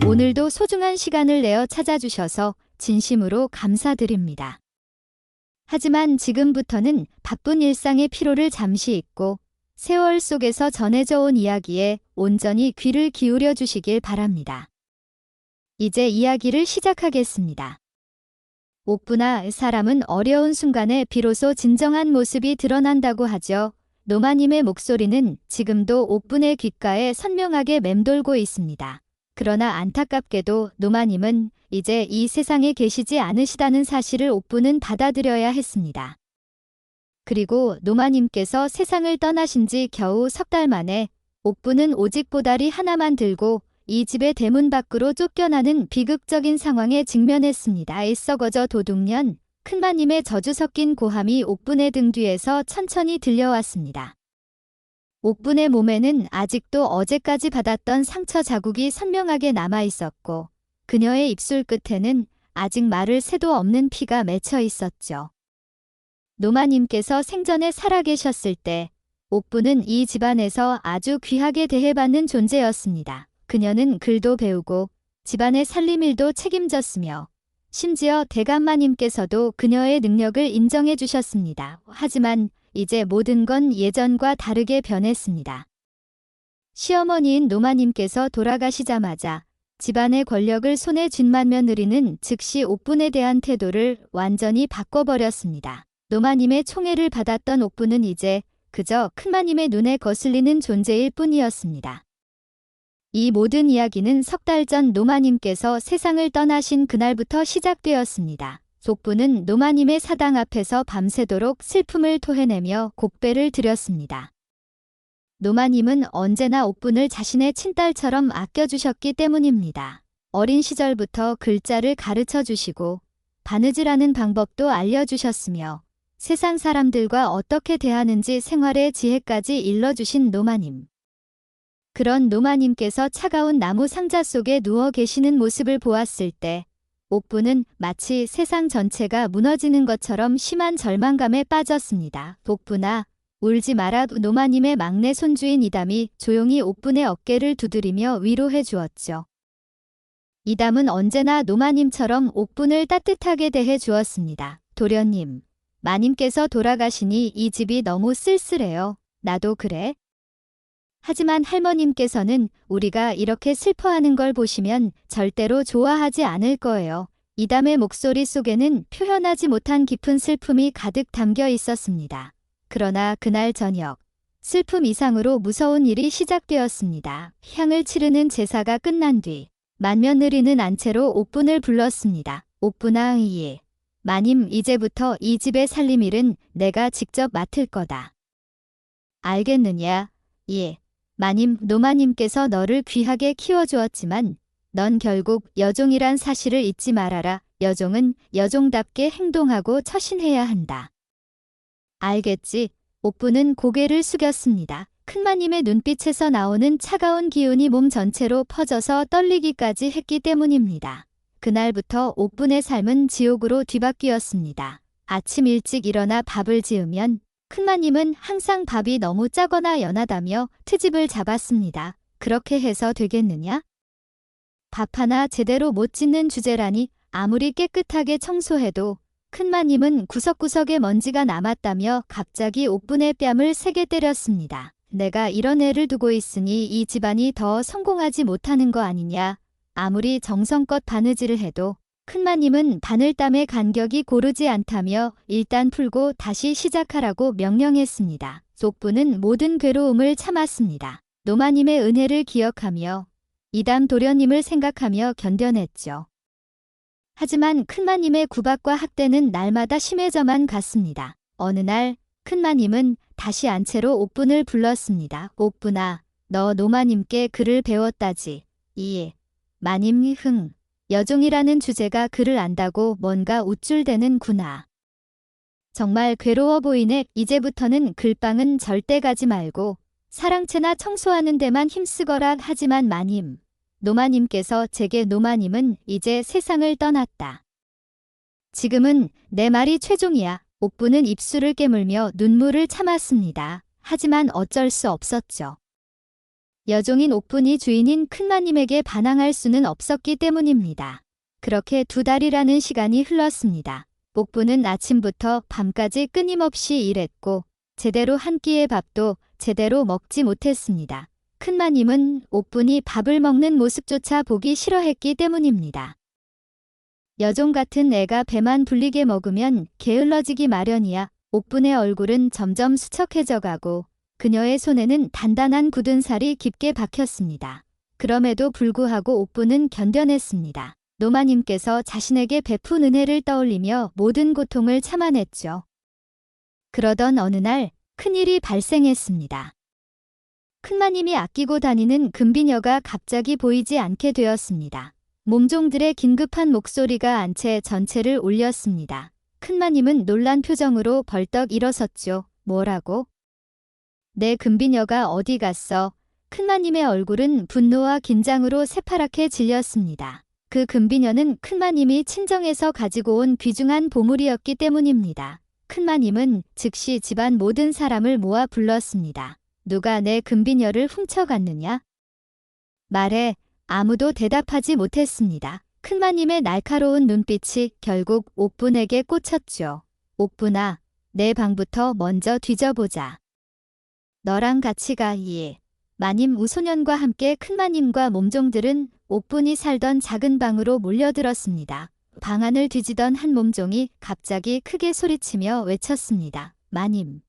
오늘도 소중한 시간을 내어 찾아주셔서 진심으로 감사드립니다. 하지만 지금부터는 바쁜 일상의 피로를 잠시 잊고 세월 속에서 전해져 온 이야기에 온전히 귀를 기울여 주시길 바랍니다. 이제 이야기를 시작하겠습니다. 옥부나 사람은 어려운 순간에 비로소 진정한 모습이 드러난다고 하죠. 노마님의 목소리는 지금도 옥분의 귓가에 선명하게 맴돌고 있습니다. 그러나 안타깝게도 노마님은 이제 이 세상에 계시지 않으시다는 사실을 옥부는 받아들여야 했습니다. 그리고 노마님께서 세상을 떠나신 지 겨우 석 달 만에 옥부는 오직 보다리 하나만 들고 이 집의 대문 밖으로 쫓겨나는 비극적인 상황에 직면했습니다. 썩어져 도둑년, 큰마님의 저주 섞인 고함이 옥분의 등 뒤에서 천천히 들려왔습니다. 옥분의 몸에는 아직도 어제까지 받았던 상처 자국이 선명하게 남아 있었고 그녀의 입술 끝에는 아직 마를 새도 없는 피가 맺혀 있었죠. 노마님께서 생전에 살아계셨을 때 옥부는 이 집안에서 아주 귀하게 대해받는 존재였습니다. 그녀는 글도 배우고 집안의 살림일도 책임졌으며 심지어 대감마님께서도 그녀의 능력을 인정해 주셨습니다. 하지만 이제 모든 건 예전과 다르게 변했습니다. 시어머니인 노마님께서 돌아가시자마자 집안의 권력을 손에 쥔 맏며느리는 즉시 옥분에 대한 태도를 완전히 바꿔버렸습니다. 노마님의 총애를 받았던 옥분은 이제 그저 큰마님의 눈에 거슬리는 존재일 뿐이었습니다. 이 모든 이야기는 석 달 전 노마님께서 세상을 떠나신 그날부터 시작되었습니다. 옥부는 노마님의 사당 앞에서 밤새도록 슬픔을 토해내며 곡배를 드렸습니다. 노마님은 언제나 옥분을 자신의 친딸처럼 아껴주셨기 때문입니다. 어린 시절부터 글자를 가르쳐 주시고 바느질하는 방법도 알려주셨으며 세상 사람들과 어떻게 대하는지 생활의 지혜까지 일러주신 노마님. 그런 노마님께서 차가운 나무 상자 속에 누워 계시는 모습을 보았을 때 옥부는 마치 세상 전체가 무너지는 것처럼 심한 절망감에 빠졌습니다. 옥부나 울지 마라. 노마님의 막내 손주인 이담이 조용히 옥분의 어깨를 두드리며 위로해 주었죠. 이담은 언제나 노마님처럼 옥분을 따뜻하게 대해 주었습니다. 도련님, 마님께서 돌아가시니 이 집이 너무 쓸쓸해요. 나도 그래. 하지만 할머님께서는 우리가 이렇게 슬퍼하는 걸 보시면 절대로 좋아하지 않을 거예요. 이담의 목소리 속에는 표현하지 못한 깊은 슬픔이 가득 담겨 있었습니다. 그러나 그날 저녁, 슬픔 이상으로 무서운 일이 시작되었습니다. 향을 치르는 제사가 끝난 뒤 맏며느리는 안채로 옥분을 불렀습니다. 옥분아, 예. 마님, 이제부터 이 집의 살림일은 내가 직접 맡을 거다. 알겠느냐? 예. 마님, 노마님께서 너를 귀하게 키워주었지만 넌 결국 여종이란 사실을 잊지 말아라. 여종은 여종답게 행동하고 처신해야 한다. 알겠지? 옥부는 고개를 숙였습니다. 큰마님의 눈빛에서 나오는 차가운 기운이 몸 전체로 퍼져서 떨리기까지 했기 때문입니다. 그날부터 옥분의 삶은 지옥으로 뒤바뀌었습니다. 아침 일찍 일어나 밥을 지으면 큰마님은 항상 밥이 너무 짜거나 연하다며 트집을 잡았습니다. 그렇게 해서 되겠느냐? 밥 하나 제대로 못 짓는 주제라니. 아무리 깨끗하게 청소해도 큰마님은 구석구석에 먼지가 남았다며 갑자기 옥분의 뺨을 세게 때렸습니다. 내가 이런 애를 두고 있으니 이 집안이 더 성공하지 못하는 거 아니냐. 아무리 정성껏 바느질을 해도 큰마님은 바늘땀의 간격이 고르지 않다며 일단 풀고 다시 시작하라고 명령했습니다. 옥부는 모든 괴로움을 참았습니다. 노마님의 은혜를 기억하며 이담 도련님을 생각하며 견뎌냈죠. 하지만 큰마님의 구박과 학대는 날마다 심해져만 갔습니다. 어느 날 큰마님은 다시 안채로 옥분을 불렀습니다. 옥분아, 너 노마님께 글을 배웠다지. 예. 마님, 흥. 여종이라는 주제가 글을 안다고 뭔가 우쭐대는구나. 정말 괴로워 보이네. 이제부터는 글방은 절대 가지 말고 사랑채나 청소하는 데만 힘쓰거라. 하지만 마님, 노마님께서 제게 노마님은 이제 세상을 떠났다. 지금은 내 말이 최종이야. 옥부는 입술을 깨물며 눈물을 참았습니다. 하지만 어쩔 수 없었죠. 여종인 옥분이 주인인 큰마님에게 반항할 수는 없었기 때문입니다. 그렇게 2달이라는 시간이 흘렀습니다. 옥분은 아침부터 밤까지 끊임없이 일했고 제대로 한 끼의 밥도 제대로 먹지 못했습니다. 큰마님은 옥분이 밥을 먹는 모습조차 보기 싫어했기 때문입니다. 여종 같은 애가 배만 불리게 먹으면 게을러지기 마련이야. 옥분의 얼굴은 점점 수척해져 가고 그녀의 손에는 단단한 굳은 살이 깊게 박혔습니다. 그럼에도 불구하고 옥분은 견뎌냈습니다. 노마님께서 자신에게 베푼 은혜를 떠올리며 모든 고통을 참아냈죠. 그러던 어느 날 큰일이 발생했습니다. 큰마님이 아끼고 다니는 금비녀가 갑자기 보이지 않게 되었습니다. 몸종들의 긴급한 목소리가 안채 전체를 울렸습니다. 큰마님은 놀란 표정으로 벌떡 일어섰죠. 뭐라고? 내 금비녀가 어디 갔어? 큰마님의 얼굴은 분노와 긴장으로 새파랗게 질렸습니다. 그 금비녀는 큰마님이 친정에서 가지고 온 귀중한 보물이었기 때문입니다. 큰마님은 즉시 집안 모든 사람을 모아 불렀습니다. 누가 내 금비녀를 훔쳐갔느냐? 말해. 아무도 대답하지 못했습니다. 큰마님의 날카로운 눈빛이 결국 옥분에게 꽂혔죠. 옥분아, 내 방부터 먼저 뒤져보자. 너랑 같이 가. 마님 우소년과 함께 큰마님과 몸종들은 옥분이 살던 작은 방으로 몰려들었습니다. 방 안을 뒤지던 한 몸종이 갑자기 크게 소리치며 외쳤습니다. 마님.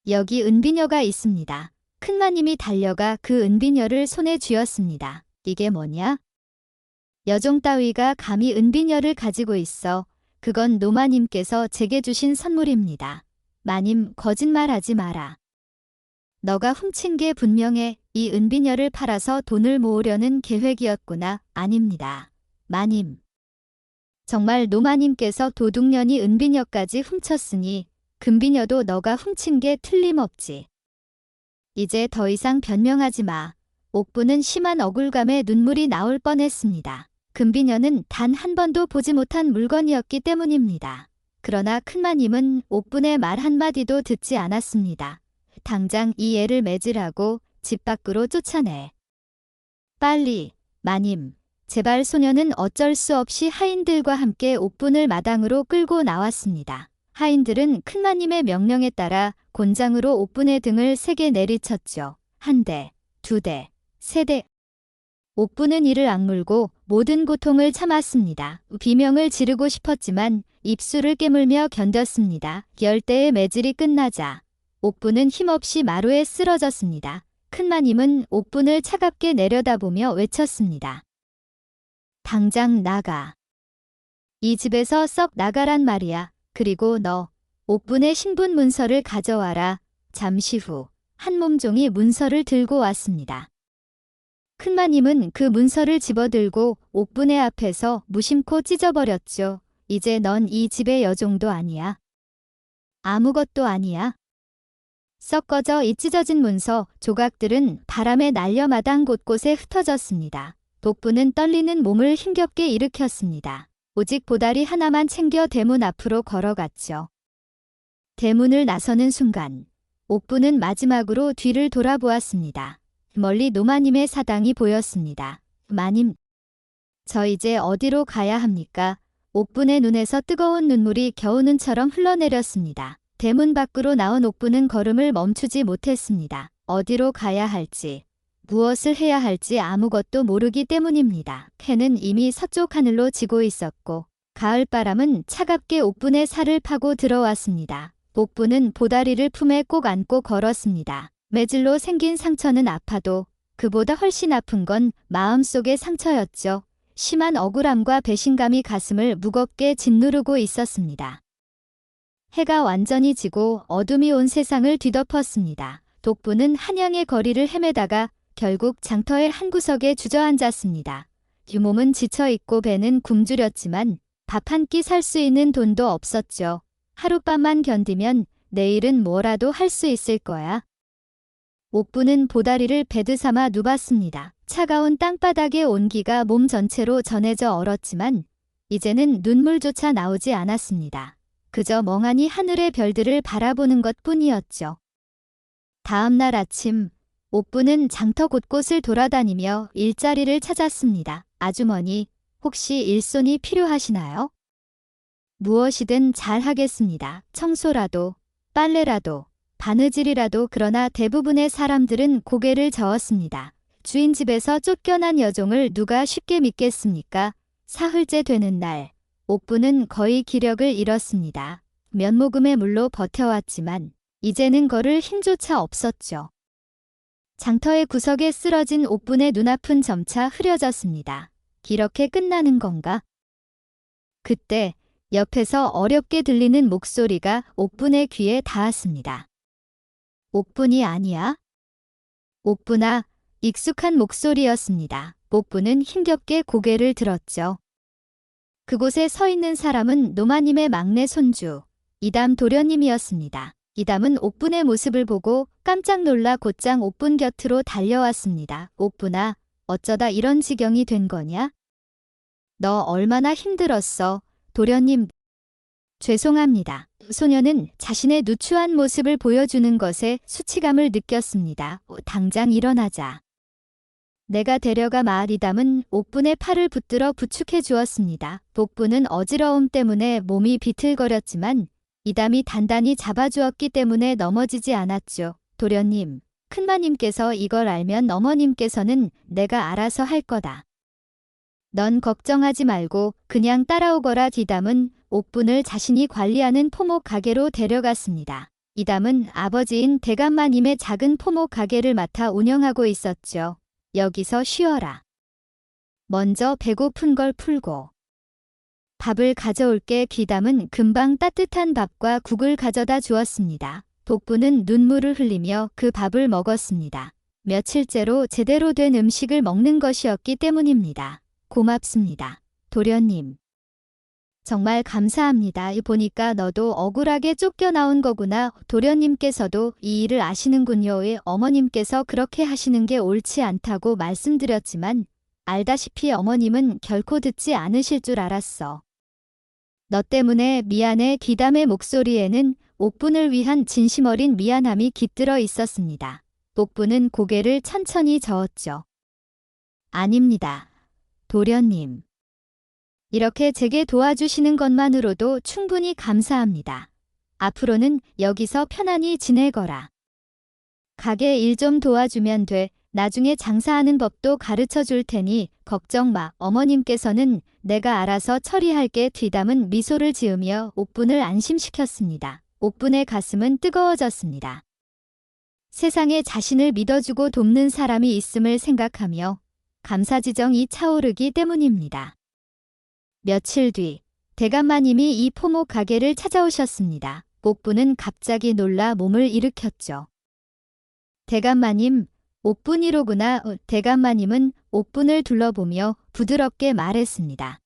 여기 은비녀가 있습니다. 큰마님이 달려가 그 은비녀를 손에 쥐었습니다. 이게 뭐냐? 여종 따위가 감히 은비녀를 가지고 있어. 그건 노마님께서 제게 주신 선물입니다. 마님, 거짓말하지 마라. 너가 훔친 게 분명해. 이 은비녀를 팔아서 돈을 모으려는 계획이었구나. 아닙니다. 마님. 정말 노마님께서 도둑년이 은비녀까지 훔쳤으니 금비녀도 너가 훔친 게 틀림없지. 이제 더 이상 변명하지 마. 옥분은 심한 억울감에 눈물이 나올 뻔했습니다. 금비녀는 단 한 번도 보지 못한 물건이었기 때문입니다. 그러나 큰마님은 옥분의 말 한마디도 듣지 않았습니다. 당장 이 애를 매질하고 집 밖으로 쫓아내. 빨리. 마님. 제발. 소녀는 어쩔 수 없이 하인들과 함께 옥분을 마당으로 끌고 나왔습니다. 하인들은 큰마님의 명령에 따라 곤장으로 옥분의 등을 3개 내리쳤죠. 1대, 2대, 3대. 옥분은 이를 악물고 모든 고통을 참았습니다. 비명을 지르고 싶었지만 입술을 깨물며 견뎠습니다. 10대의 매질이 끝나자 옥분은 힘없이 마루에 쓰러졌습니다. 큰마님은 옥분을 차갑게 내려다보며 외쳤습니다. 당장 나가. 이 집에서 썩 나가란 말이야. 그리고 너, 옥분의 신분 문서를 가져와라. 잠시 후 한 몸종이 문서를 들고 왔습니다. 큰마님은 그 문서를 집어들고 옥분의 앞에서 무심코 찢어버렸죠. 이제 넌 이 집의 여종도 아니야. 아무것도 아니야. 썩 꺼져. 이 찢어진 문서 조각들은 바람에 날려 마당 곳곳에 흩어졌습니다. 옥분은 떨리는 몸을 힘겹게 일으켰습니다. 오직 보다리 하나만 챙겨 대문 앞으로 걸어갔죠. 대문을 나서는 순간 옥분은 마지막으로 뒤를 돌아보았습니다. 멀리 노마님의 사당이 보였습니다. 마님, 저 이제 어디로 가야 합니까? 옥분의 눈에서 뜨거운 눈물이 겨우눈처럼 흘러내렸습니다. 대문 밖으로 나온 옥분은 걸음을 멈추지 못했습니다. 어디로 가야 할지, 무엇을 해야 할지 아무것도 모르기 때문입니다. 해는 이미 서쪽 하늘로 지고 있었고 가을바람은 차갑게 옥분의 살을 파고 들어왔습니다. 옥분은 보다리를 품에 꼭 안고 걸었습니다. 매질로 생긴 상처는 아파도 그보다 훨씬 아픈 건 마음속의 상처였죠. 심한 억울함과 배신감이 가슴을 무겁게 짓누르고 있었습니다. 해가 완전히 지고 어둠이 온 세상을 뒤덮었습니다. 옥분은 한양의 거리를 헤매다가 결국 장터의 한 구석에 주저앉았습니다. 몸은 지쳐있고 배는 굶주렸지만 밥 한 끼 살 수 있는 돈도 없었죠. 하룻밤만 견디면 내일은 뭐라도 할 수 있을 거야. 옥분은 보다리를 베드 삼아 누봤습니다. 차가운 땅바닥의 온기가 몸 전체로 전해져 얼었지만 이제는 눈물조차 나오지 않았습니다. 그저 멍하니 하늘의 별들을 바라보는 것뿐이었죠. 다음 날 아침 옥부는 장터 곳곳을 돌아다니며 일자리를 찾았습니다. 아주머니, 혹시 일손이 필요하시나요? 무엇이든 잘 하겠습니다. 청소라도, 빨래라도, 바느질이라도. 그러나 대부분의 사람들은 고개를 저었습니다. 주인 집에서 쫓겨난 여종을 누가 쉽게 믿겠습니까? 사흘째 되는 날, 옥부는 거의 기력을 잃었습니다. 면모금의 물로 버텨왔지만 이제는 걸을 힘조차 없었죠. 장터의 구석에 쓰러진 옥분의 눈앞은 점차 흐려졌습니다. 이렇게 끝나는 건가? 그때 옆에서 어렵게 들리는 목소리가 옥분의 귀에 닿았습니다. 옥분이 아니야? 옥분아, 익숙한 목소리였습니다. 옥분은 힘겹게 고개를 들었죠. 그곳에 서 있는 사람은 노마님의 막내 손주, 이담 도련님이었습니다. 이담은 옥분의 모습을 보고 깜짝 놀라 곧장 옥분 곁으로 달려왔습니다. 옥분아, 어쩌다 이런 지경이 된 거냐? 너 얼마나 힘들었어, 도련님. 죄송합니다. 소녀는 자신의 누추한 모습을 보여주는 것에 수치감을 느꼈습니다. 당장 일어나자. 내가 데려가 마을. 이담은 옥분의 팔을 붙들어 부축해 주었습니다. 옥분은 어지러움 때문에 몸이 비틀거렸지만 이담이 단단히 잡아주었기 때문에 넘어지지 않았죠. 도련님, 큰마님께서 이걸 알면 어머님께서는 내가 알아서 할 거다. 넌 걱정하지 말고 그냥 따라오거라. 이담은 옥분을 자신이 관리하는 포목 가게로 데려갔습니다. 이담은 아버지인 대감마님의 작은 포목 가게를 맡아 운영하고 있었죠. 여기서 쉬어라. 먼저 배고픈 걸 풀고. 밥을 가져올게. 귀담은 금방 따뜻한 밥과 국을 가져다 주었습니다. 옥분은 눈물을 흘리며 그 밥을 먹었습니다. 며칠째로 제대로 된 음식을 먹는 것이었기 때문입니다. 고맙습니다. 도련님. 정말 감사합니다. 보니까 너도 억울하게 쫓겨나온 거구나. 도련님께서도 이 일을 아시는군요. 어머님께서 그렇게 하시는 게 옳지 않다고 말씀드렸지만 알다시피 어머님은 결코 듣지 않으실 줄 알았어. 너 때문에 미안해. 귀담의 목소리에는 옥분을 위한 진심 어린 미안함이 깃들어 있었습니다. 옥분은 고개를 천천히 저었죠. 아닙니다. 도련님. 이렇게 제게 도와주시는 것만으로도 충분히 감사합니다. 앞으로는 여기서 편안히 지내거라. 가게 일 좀 도와주면 돼. 나중에 장사하는 법도 가르쳐 줄 테니 걱정 마. 어머님께서는 내가 알아서 처리할게. 귀담은 미소를 지으며 옥분을 안심시켰습니다. 옥분의 가슴은 뜨거워졌습니다. 세상에 자신을 믿어주고 돕는 사람이 있음을 생각하며 감사지정이 차오르기 때문입니다. 며칠 뒤 대감마님이 이 포목 가게를 찾아오셨습니다. 옥분은 갑자기 놀라 몸을 일으켰죠. 대감마님, 옥분이로구나. 대감마님은 옥분을 둘러보며 부드럽게 말했습니다.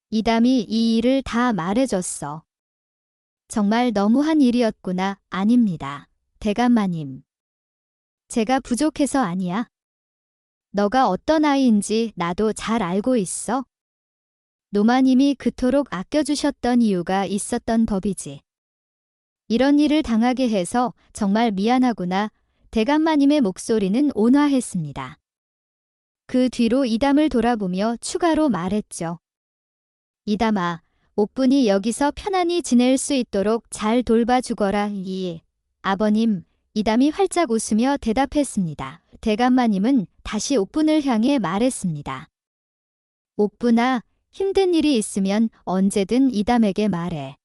이담이 이 일을 다 말해줬어. 정말 너무한 일이었구나. 아닙니다. 대감마님. 제가 부족해서 아니야. 너가 어떤 아이인지 나도 잘 알고 있어. 노마님이 그토록 아껴주셨던 이유가 있었던 법이지. 이런 일을 당하게 해서 정말 미안하구나. 대감마님의 목소리는 온화했습니다. 그 뒤로 이담을 돌아보며 추가로 말했죠. 이담아, 옥분이 여기서 편안히 지낼 수 있도록 잘 돌봐주거라. 아버님, 이담이 활짝 웃으며 대답했습니다. 대감마님은 다시 옥분을 향해 말했습니다. 옥분아, 힘든 일이 있으면 언제든 이담에게 말해.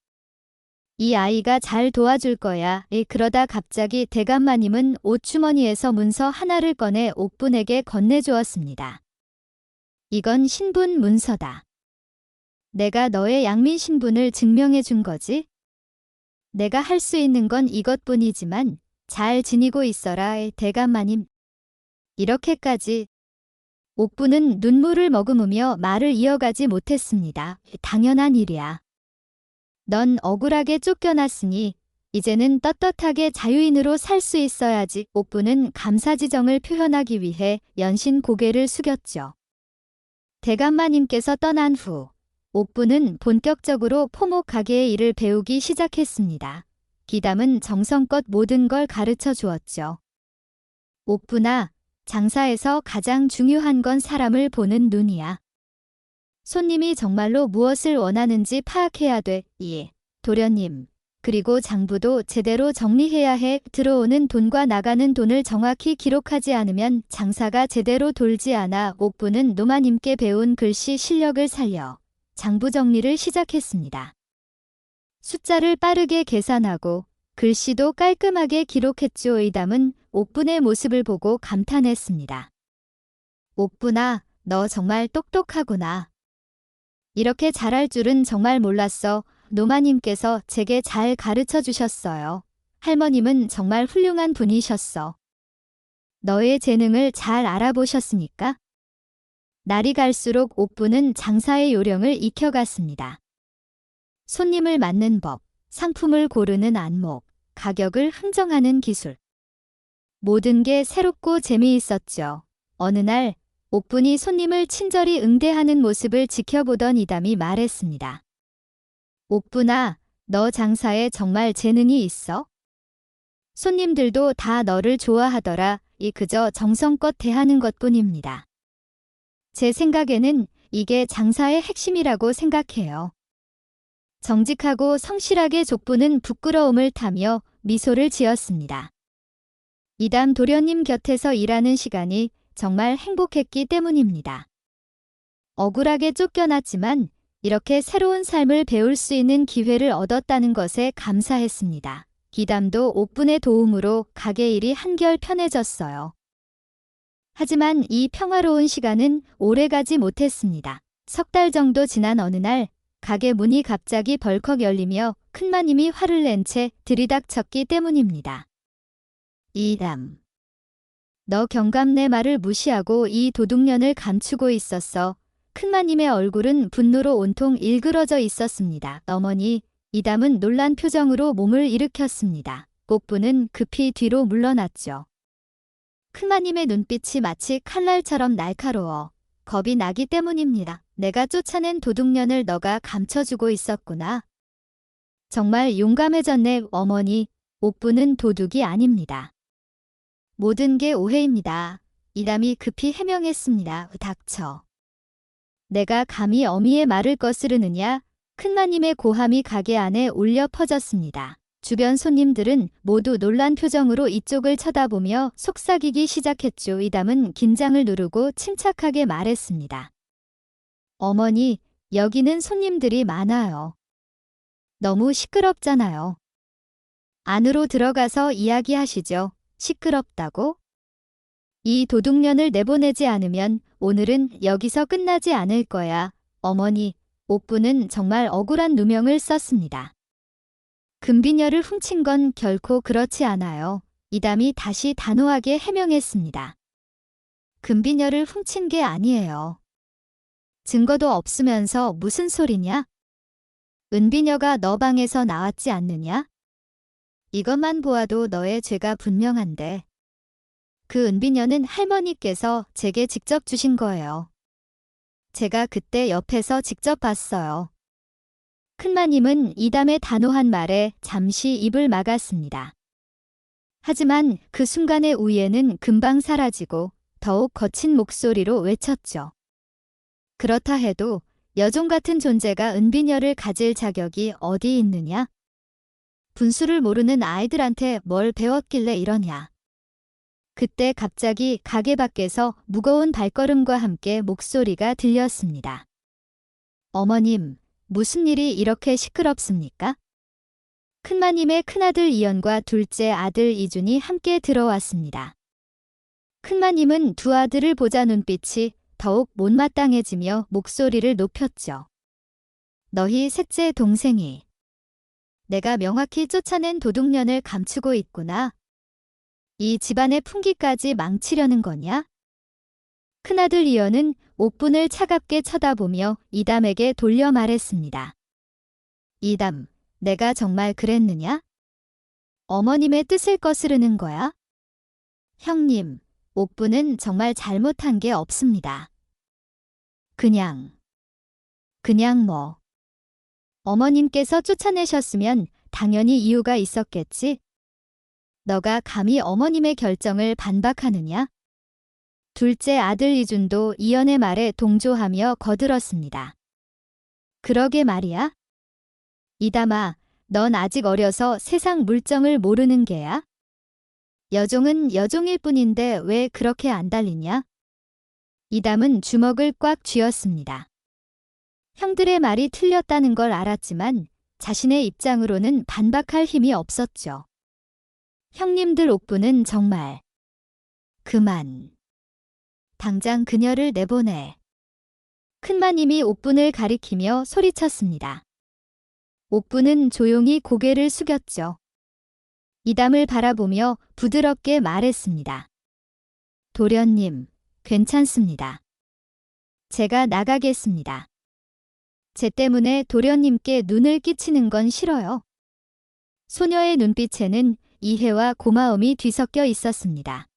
이 아이가 잘 도와줄 거야. 그러다 갑자기 대감마님은 옷주머니에서 문서 하나를 꺼내 옥분에게 건네주었습니다. 이건 신분 문서다. 내가 너의 양민 신분을 증명해 준 거지? 내가 할 수 있는 건 이것뿐이지만 잘 지니고 있어라. 대감마님. 이렇게까지. 옥분은 눈물을 머금으며 말을 이어가지 못했습니다. 당연한 일이야. 넌 억울하게 쫓겨났으니 이제는 떳떳하게 자유인으로 살 수 있어야지. 옥분은 감사지정을 표현하기 위해 연신 고개를 숙였죠. 대감마님께서 떠난 후 옥분은 본격적으로 포목 가게의 일을 배우기 시작했습니다. 귀담은 정성껏 모든 걸 가르쳐 주었죠. 옥부나, 장사에서 가장 중요한 건 사람을 보는 눈이야. 손님이 정말로 무엇을 원하는지 파악해야 돼. 도련님. 그리고 장부도 제대로 정리해야 해. 들어오는 돈과 나가는 돈을 정확히 기록하지 않으면 장사가 제대로 돌지 않아. 옥부는 노마님께 배운 글씨 실력을 살려 장부 정리를 시작했습니다. 숫자를 빠르게 계산하고 글씨도 깔끔하게 기록했죠. 의담은 옥분의 모습을 보고 감탄했습니다. 옥분아, 너 정말 똑똑하구나. 이렇게 잘할 줄은 정말 몰랐어. 노마님께서 제게 잘 가르쳐 주셨어요. 할머님은 정말 훌륭한 분이셨어. 너의 재능을 잘 알아보셨으니까? 날이 갈수록 옥부는 장사의 요령을 익혀갔습니다. 손님을 맞는 법, 상품을 고르는 안목, 가격을 흥정하는 기술. 모든 게 새롭고 재미있었죠. 어느 날 옥분이 손님을 친절히 응대하는 모습을 지켜보던 이담이 말했습니다. 옥분아, 너 장사에 정말 재능이 있어? 손님들도 다 너를 좋아하더라. 그저 정성껏 대하는 것뿐입니다. 제 생각에는 이게 장사의 핵심이라고 생각해요. 정직하고 성실하게 족부는 부끄러움을 타며 미소를 지었습니다. 이담 도련님 곁에서 일하는 시간이 정말 행복했기 때문입니다. 억울하게 쫓겨났지만 이렇게 새로운 삶을 배울 수 있는 기회를 얻었다는 것에 감사했습니다. 이담도 옥분의 도움으로 가게 일이 한결 편해졌어요. 하지만 이 평화로운 시간은 오래가지 못했습니다. 석 달 정도 지난 어느 날 가게 문이 갑자기 벌컥 열리며 큰마님이 화를 낸 채 들이닥쳤기 때문입니다. 이담. 너 경감 내 말을 무시하고 이 도둑년을 감추고 있었어. 큰마님의 얼굴은 분노로 온통 일그러져 있었습니다. 어머니, 이담은 놀란 표정으로 몸을 일으켰습니다. 옥부는 급히 뒤로 물러났죠. 큰마님의 눈빛이 마치 칼날처럼 날카로워 겁이 나기 때문입니다. 내가 쫓아낸 도둑년을 너가 감춰주고 있었구나. 정말 용감해졌네. 어머니, 옥부는 도둑이 아닙니다. 모든 게 오해입니다. 이담이 급히 해명했습니다. 닥쳐. 내가 감히 어미의 말을 거스르느냐? 큰마님의 고함이 가게 안에 울려 퍼졌습니다. 주변 손님들은 모두 놀란 표정으로 이쪽을 쳐다보며 속삭이기 시작했죠. 이담은 긴장을 누르고 침착하게 말했습니다. 어머니, 여기는 손님들이 많아요. 너무 시끄럽잖아요. 안으로 들어가서 이야기하시죠. 시끄럽다고? 이 도둑년을 내보내지 않으면 오늘은 여기서 끝나지 않을 거야. 어머니, 옥부는 정말 억울한 누명을 썼습니다. 금비녀를 훔친 건 결코 그렇지 않아요. 이담이 다시 단호하게 해명했습니다. 금비녀를 훔친 게 아니에요. 증거도 없으면서 무슨 소리냐? 은비녀가 너 방에서 나왔지 않느냐? 이것만 보아도 너의 죄가 분명한데. 그 은비녀는 할머니께서 제게 직접 주신 거예요. 제가 그때 옆에서 직접 봤어요. 큰마님은 이담의 단호한 말에 잠시 입을 막았습니다. 하지만 그 순간의 우예는 금방 사라지고 더욱 거친 목소리로 외쳤죠. 그렇다 해도 여종 같은 존재가 은비녀를 가질 자격이 어디 있느냐? 분수를 모르는 아이들한테 뭘 배웠길래 이러냐? 그때 갑자기 가게 밖에서 무거운 발걸음과 함께 목소리가 들렸습니다. 어머님, 무슨 일이 이렇게 시끄럽습니까? 큰마님의 큰아들 이연과 둘째 아들 이준이 함께 들어왔습니다. 큰마님은 두 아들을 보자 눈빛이 더욱 못마땅해지며 목소리를 높였죠. 너희 셋째 동생이 내가 명확히 쫓아낸 도둑년을 감추고 있구나. 이 집안의 풍기까지 망치려는 거냐? 큰아들 이연은 옥분을 차갑게 쳐다보며 이담에게 돌려 말했습니다. 이담, 내가 정말 그랬느냐? 어머님의 뜻을 거스르는 거야? 형님, 옥분은 정말 잘못한 게 없습니다. 그냥 뭐. 어머님께서 쫓아내셨으면 당연히 이유가 있었겠지? 너가 감히 어머님의 결정을 반박하느냐? 둘째 아들 이준도 이연의 말에 동조하며 거들었습니다. 그러게 말이야. 이담아, 넌 아직 어려서 세상 물정을 모르는 게야? 여종은 여종일 뿐인데 왜 그렇게 안 달리냐? 이담은 주먹을 꽉 쥐었습니다. 형들의 말이 틀렸다는 걸 알았지만 자신의 입장으로는 반박할 힘이 없었죠. 형님들 옥부는 정말 그만. 당장 그녀를 내보내. 큰마님이 옥분을 가리키며 소리쳤습니다. 옥분은 조용히 고개를 숙였죠. 이담을 바라보며 부드럽게 말했습니다. 도련님, 괜찮습니다. 제가 나가겠습니다. 제 때문에 도련님께 눈을 끼치는 건 싫어요. 소녀의 눈빛에는 이해와 고마움이 뒤섞여 있었습니다.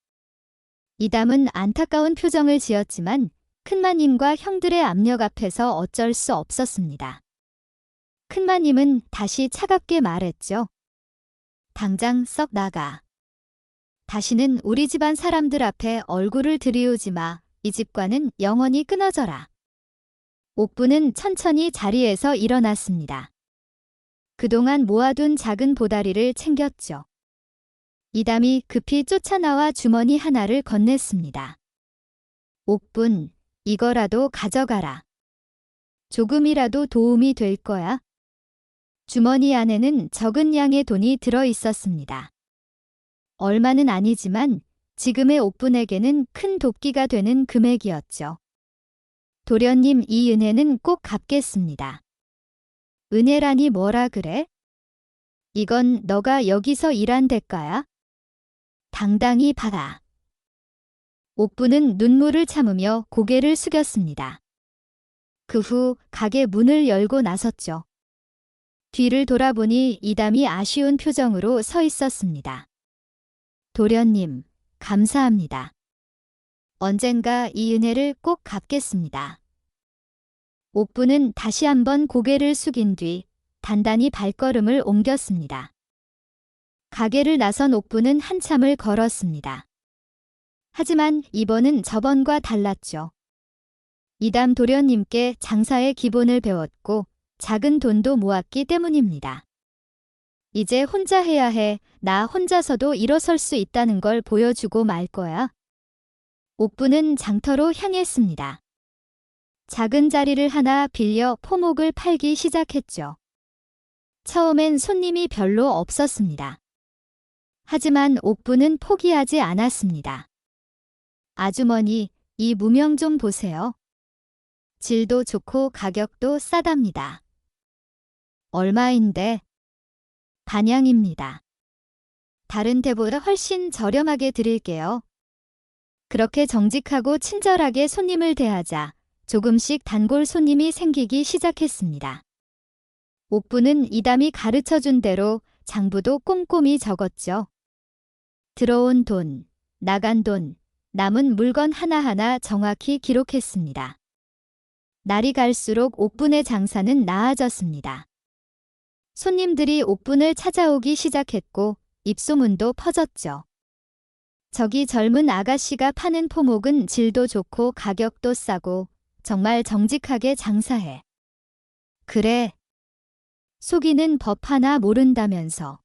이담은 안타까운 표정을 지었지만 큰마님과 형들의 압력 앞에서 어쩔 수 없었습니다. 큰마님은 다시 차갑게 말했죠. 당장 썩 나가. 다시는 우리 집안 사람들 앞에 얼굴을 들이우지 마. 이 집과는 영원히 끊어져라. 옥부는 천천히 자리에서 일어났습니다. 그동안 모아둔 작은 보다리를 챙겼죠. 이담이 급히 쫓아나와 주머니 하나를 건넸습니다. 옥분, 이거라도 가져가라. 조금이라도 도움이 될 거야. 주머니 안에는 적은 양의 돈이 들어 있었습니다. 얼마는 아니지만 지금의 옥분에게는 큰 돕기가 되는 금액이었죠. 도련님, 이 은혜는 꼭 갚겠습니다. 은혜라니 뭐라 그래? 이건 너가 여기서 일한 대가야? 당당히 받아. 옥부는 눈물을 참으며 고개를 숙였습니다. 그 후 가게 문을 열고 나섰죠. 뒤를 돌아보니 이담이 아쉬운 표정으로 서 있었습니다. 도련님, 감사합니다. 언젠가 이 은혜를 꼭 갚겠습니다. 옥부는 다시 한번 고개를 숙인 뒤 단단히 발걸음을 옮겼습니다. 가게를 나선 옥부는 한참을 걸었습니다. 하지만 이번은 저번과 달랐죠. 이담 도련님께 장사의 기본을 배웠고 작은 돈도 모았기 때문입니다. 이제 혼자 해야 해. 나 혼자서도 일어설 수 있다는 걸 보여주고 말 거야. 옥부는 장터로 향했습니다. 작은 자리를 하나 빌려 포목을 팔기 시작했죠. 처음엔 손님이 별로 없었습니다. 하지만 옥부는 포기하지 않았습니다. 아주머니, 이 무명 좀 보세요. 질도 좋고 가격도 싸답니다. 얼마인데? 반양입니다. 다른 데보다 훨씬 저렴하게 드릴게요. 그렇게 정직하고 친절하게 손님을 대하자 조금씩 단골 손님이 생기기 시작했습니다. 옥부는 이담이 가르쳐준 대로 장부도 꼼꼼히 적었죠. 들어온 돈, 나간 돈, 남은 물건 하나하나 정확히 기록했습니다. 날이 갈수록 옥분의 장사는 나아졌습니다. 손님들이 옥분을 찾아오기 시작했고 입소문도 퍼졌죠. 저기 젊은 아가씨가 파는 포목은 질도 좋고 가격도 싸고 정말 정직하게 장사해. 그래. 속이는 법 하나 모른다면서.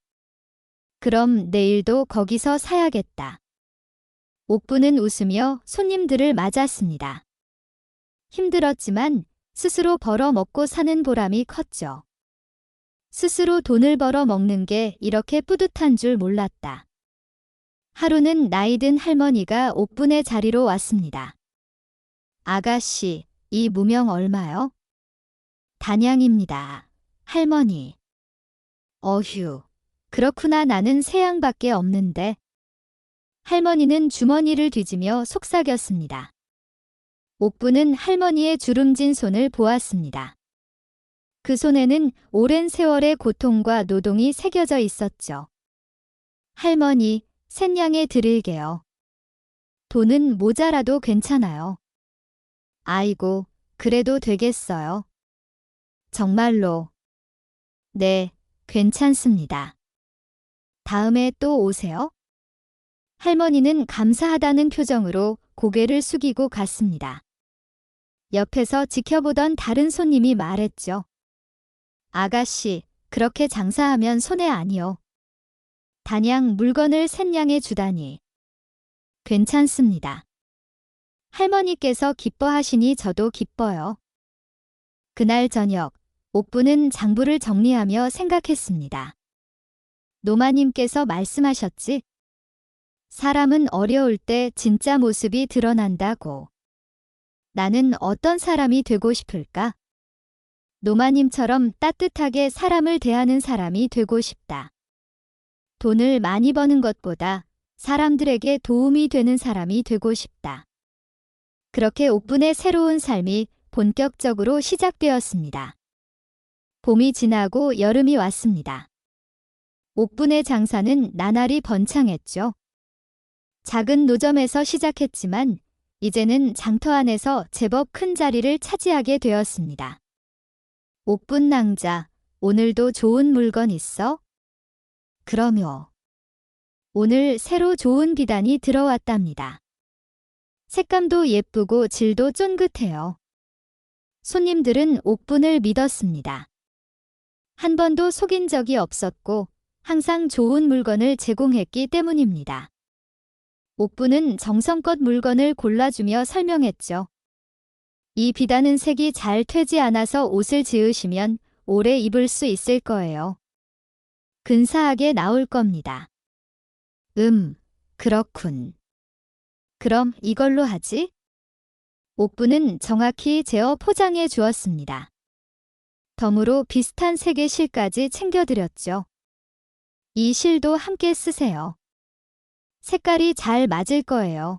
그럼 내일도 거기서 사야겠다. 옥부는 웃으며 손님들을 맞았습니다. 힘들었지만 스스로 벌어 먹고 사는 보람이 컸죠. 스스로 돈을 벌어 먹는 게 이렇게 뿌듯한 줄 몰랐다. 하루는 나이든 할머니가 옥분의 자리로 왔습니다. 아가씨, 이 무명 얼마요? 단양입니다. 할머니. 어휴, 그렇구나. 나는 세 양밖에 없는데. 할머니는 주머니를 뒤지며 속삭였습니다. 옥부는 할머니의 주름진 손을 보았습니다. 그 손에는 오랜 세월의 고통과 노동이 새겨져 있었죠. 할머니, 셋냥에 드릴게요. 돈은 모자라도 괜찮아요. 아이고, 그래도 되겠어요. 정말로. 네, 괜찮습니다. 다음에 또 오세요. 할머니는 감사하다는 표정으로 고개를 숙이고 갔습니다. 옆에서 지켜보던 다른 손님이 말했죠. 아가씨, 그렇게 장사하면 손해 아니요. 단양 물건을 셋냥에 주다니. 괜찮습니다. 할머니께서 기뻐하시니 저도 기뻐요. 그날 저녁, 옥부는 장부를 정리하며 생각했습니다. 노마님께서 말씀하셨지? 사람은 어려울 때 진짜 모습이 드러난다고. 나는 어떤 사람이 되고 싶을까? 노마님처럼 따뜻하게 사람을 대하는 사람이 되고 싶다. 돈을 많이 버는 것보다 사람들에게 도움이 되는 사람이 되고 싶다. 그렇게 옥분의 새로운 삶이 본격적으로 시작되었습니다. 봄이 지나고 여름이 왔습니다. 옥분의 장사는 나날이 번창했죠. 작은 노점에서 시작했지만 이제는 장터 안에서 제법 큰 자리를 차지하게 되었습니다. 옥분 낭자, 오늘도 좋은 물건 있어? 그럼요. 오늘 새로 좋은 비단이 들어왔답니다. 색감도 예쁘고 질도 쫀긋해요. 손님들은 옥분을 믿었습니다. 한 번도 속인 적이 없었고 항상 좋은 물건을 제공했기 때문입니다. 옥분은 정성껏 물건을 골라주며 설명했죠. 이 비단은 색이 잘 퇴지 않아서 옷을 지으시면 오래 입을 수 있을 거예요. 근사하게 나올 겁니다. 그렇군. 그럼 이걸로 하지? 옥분은 정확히 재어 포장해 주었습니다. 덤으로 비슷한 색의 실까지 챙겨드렸죠. 이 실도 함께 쓰세요. 색깔이 잘 맞을 거예요.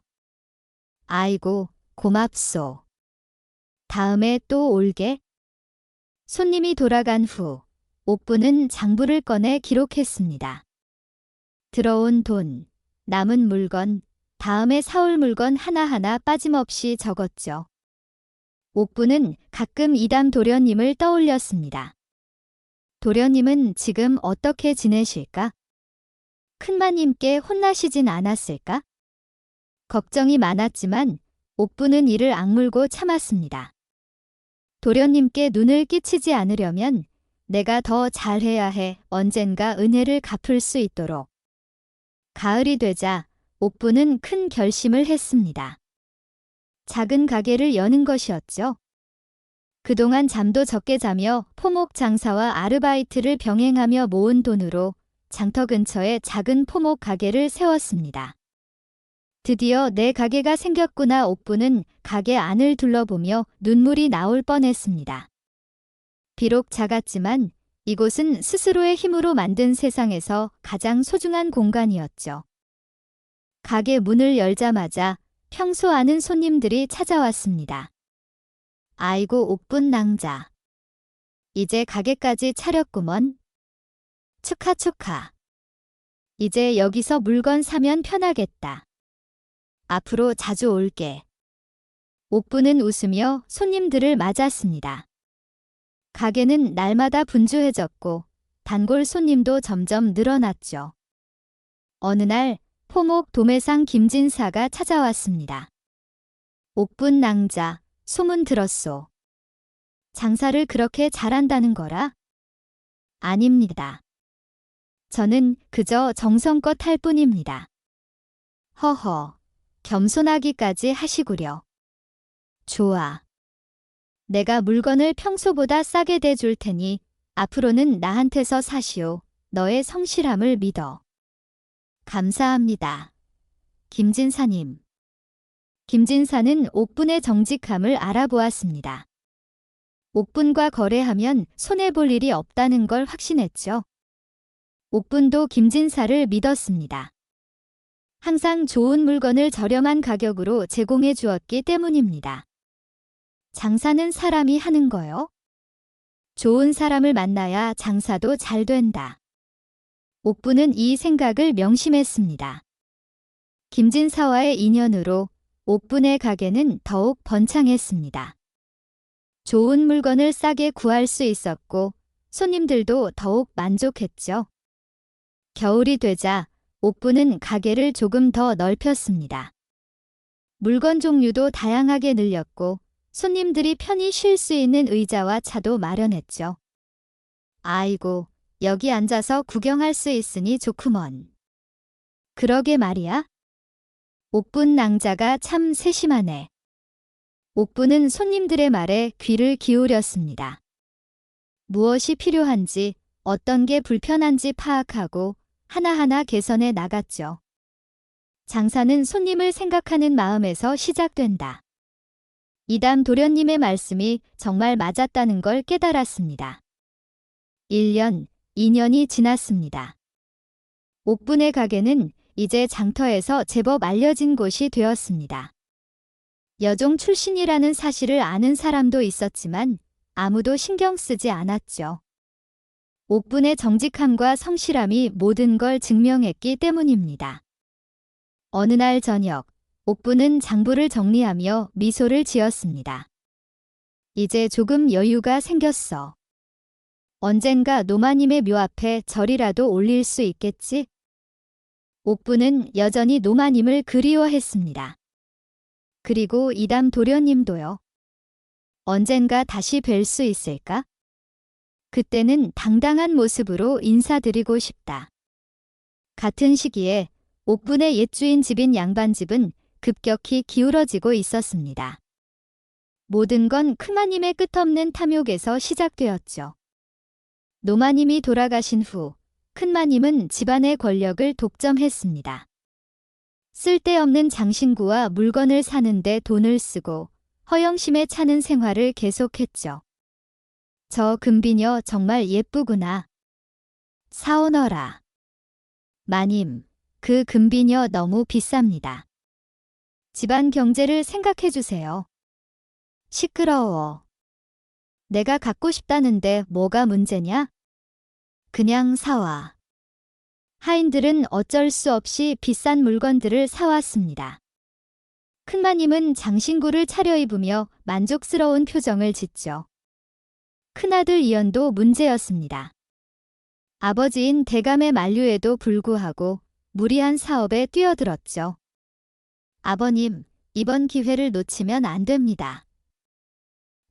아이고, 고맙소. 다음에 또 올게. 손님이 돌아간 후 옥분은 장부를 꺼내 기록했습니다. 들어온 돈, 남은 물건, 다음에 사올 물건 하나하나 빠짐없이 적었죠. 옥분은 가끔 이담 도련님을 떠올렸습니다. 도련님은 지금 어떻게 지내실까? 큰마님께 혼나시진 않았을까? 걱정이 많았지만 옥분은 이를 악물고 참았습니다. 도련님께 눈을 끼치지 않으려면 내가 더 잘해야 해. 언젠가 은혜를 갚을 수 있도록. 가을이 되자 옥분은 큰 결심을 했습니다. 작은 가게를 여는 것이었죠. 그동안 잠도 적게 자며 포목 장사와 아르바이트를 병행하며 모은 돈으로 장터 근처에 작은 포목 가게를 세웠습니다. 드디어 내 가게가 생겼구나. 옥분은 가게 안을 둘러보며 눈물이 나올 뻔했습니다. 비록 작았지만 이곳은 스스로의 힘으로 만든 세상에서 가장 소중한 공간이었죠. 가게 문을 열자마자 평소 아는 손님들이 찾아왔습니다. 아이고 옥분 낭자. 이제 가게까지 차렸구먼. 축하 축하. 이제 여기서 물건 사면 편하겠다. 앞으로 자주 올게. 옥분은 웃으며 손님들을 맞았습니다. 가게는 날마다 분주해졌고 단골 손님도 점점 늘어났죠. 어느 날 포목 도매상 김진사가 찾아왔습니다. 옥분 낭자, 소문 들었소. 장사를 그렇게 잘한다는 거라? 아닙니다. 저는 그저 정성껏 할 뿐입니다. 허허, 겸손하기까지 하시구려. 좋아. 내가 물건을 평소보다 싸게 대줄 테니 앞으로는 나한테서 사시오. 너의 성실함을 믿어. 감사합니다. 김진사님. 김진사는 옥분의 정직함을 알아보았습니다. 옥분과 거래하면 손해볼 일이 없다는 걸 확신했죠. 옥분도 김진사를 믿었습니다. 항상 좋은 물건을 저렴한 가격으로 제공해 주었기 때문입니다. 장사는 사람이 하는 거요. 좋은 사람을 만나야 장사도 잘 된다. 옥분은 이 생각을 명심했습니다. 김진사와의 인연으로 옥분의 가게는 더욱 번창했습니다. 좋은 물건을 싸게 구할 수 있었고 손님들도 더욱 만족했죠. 겨울이 되자 옥부는 가게를 조금 더 넓혔습니다. 물건 종류도 다양하게 늘렸고 손님들이 편히 쉴 수 있는 의자와 차도 마련했죠. 아이고, 여기 앉아서 구경할 수 있으니 좋구먼. 그러게 말이야. 옥분 낭자가 참 세심하네. 옥부는 손님들의 말에 귀를 기울였습니다. 무엇이 필요한지, 어떤 게 불편한지 파악하고 하나하나 개선해 나갔죠. 장사는 손님을 생각하는 마음에서 시작된다. 이담 도련님의 말씀이 정말 맞았다는 걸 깨달았습니다. 1년, 2년이 지났습니다. 옥분의 가게는 이제 장터에서 제법 알려진 곳이 되었습니다. 여종 출신이라는 사실을 아는 사람도 있었지만 아무도 신경 쓰지 않았죠. 옥분의 정직함과 성실함이 모든 걸 증명했기 때문입니다. 어느 날 저녁, 옥분은 장부를 정리하며 미소를 지었습니다. 이제 조금 여유가 생겼어. 언젠가 노마님의 묘 앞에 절이라도 올릴 수 있겠지? 옥분은 여전히 노마님을 그리워했습니다. 그리고 이담 도련님도요. 언젠가 다시 뵐 수 있을까? 그때는 당당한 모습으로 인사드리고 싶다. 같은 시기에 옥분의 옛주인 집인 양반집은 급격히 기울어지고 있었습니다. 모든 건 크마님의 끝없는 탐욕에서 시작되었죠. 노마님이 돌아가신 후 큰마님은 집안의 권력을 독점했습니다. 쓸데없는 장신구와 물건을 사는데 돈을 쓰고 허영심에 차는 생활을 계속했죠. 저 금비녀 정말 예쁘구나. 사오너라. 마님, 그 금비녀 너무 비쌉니다. 집안 경제를 생각해 주세요. 시끄러워. 내가 갖고 싶다는데 뭐가 문제냐? 그냥 사와. 하인들은 어쩔 수 없이 비싼 물건들을 사왔습니다. 큰마님은 장신구를 차려입으며 만족스러운 표정을 짓죠. 큰아들 이연도 문제였습니다. 아버지인 대감의 만류에도 불구하고 무리한 사업에 뛰어들었죠. 아버님, 이번 기회를 놓치면 안 됩니다.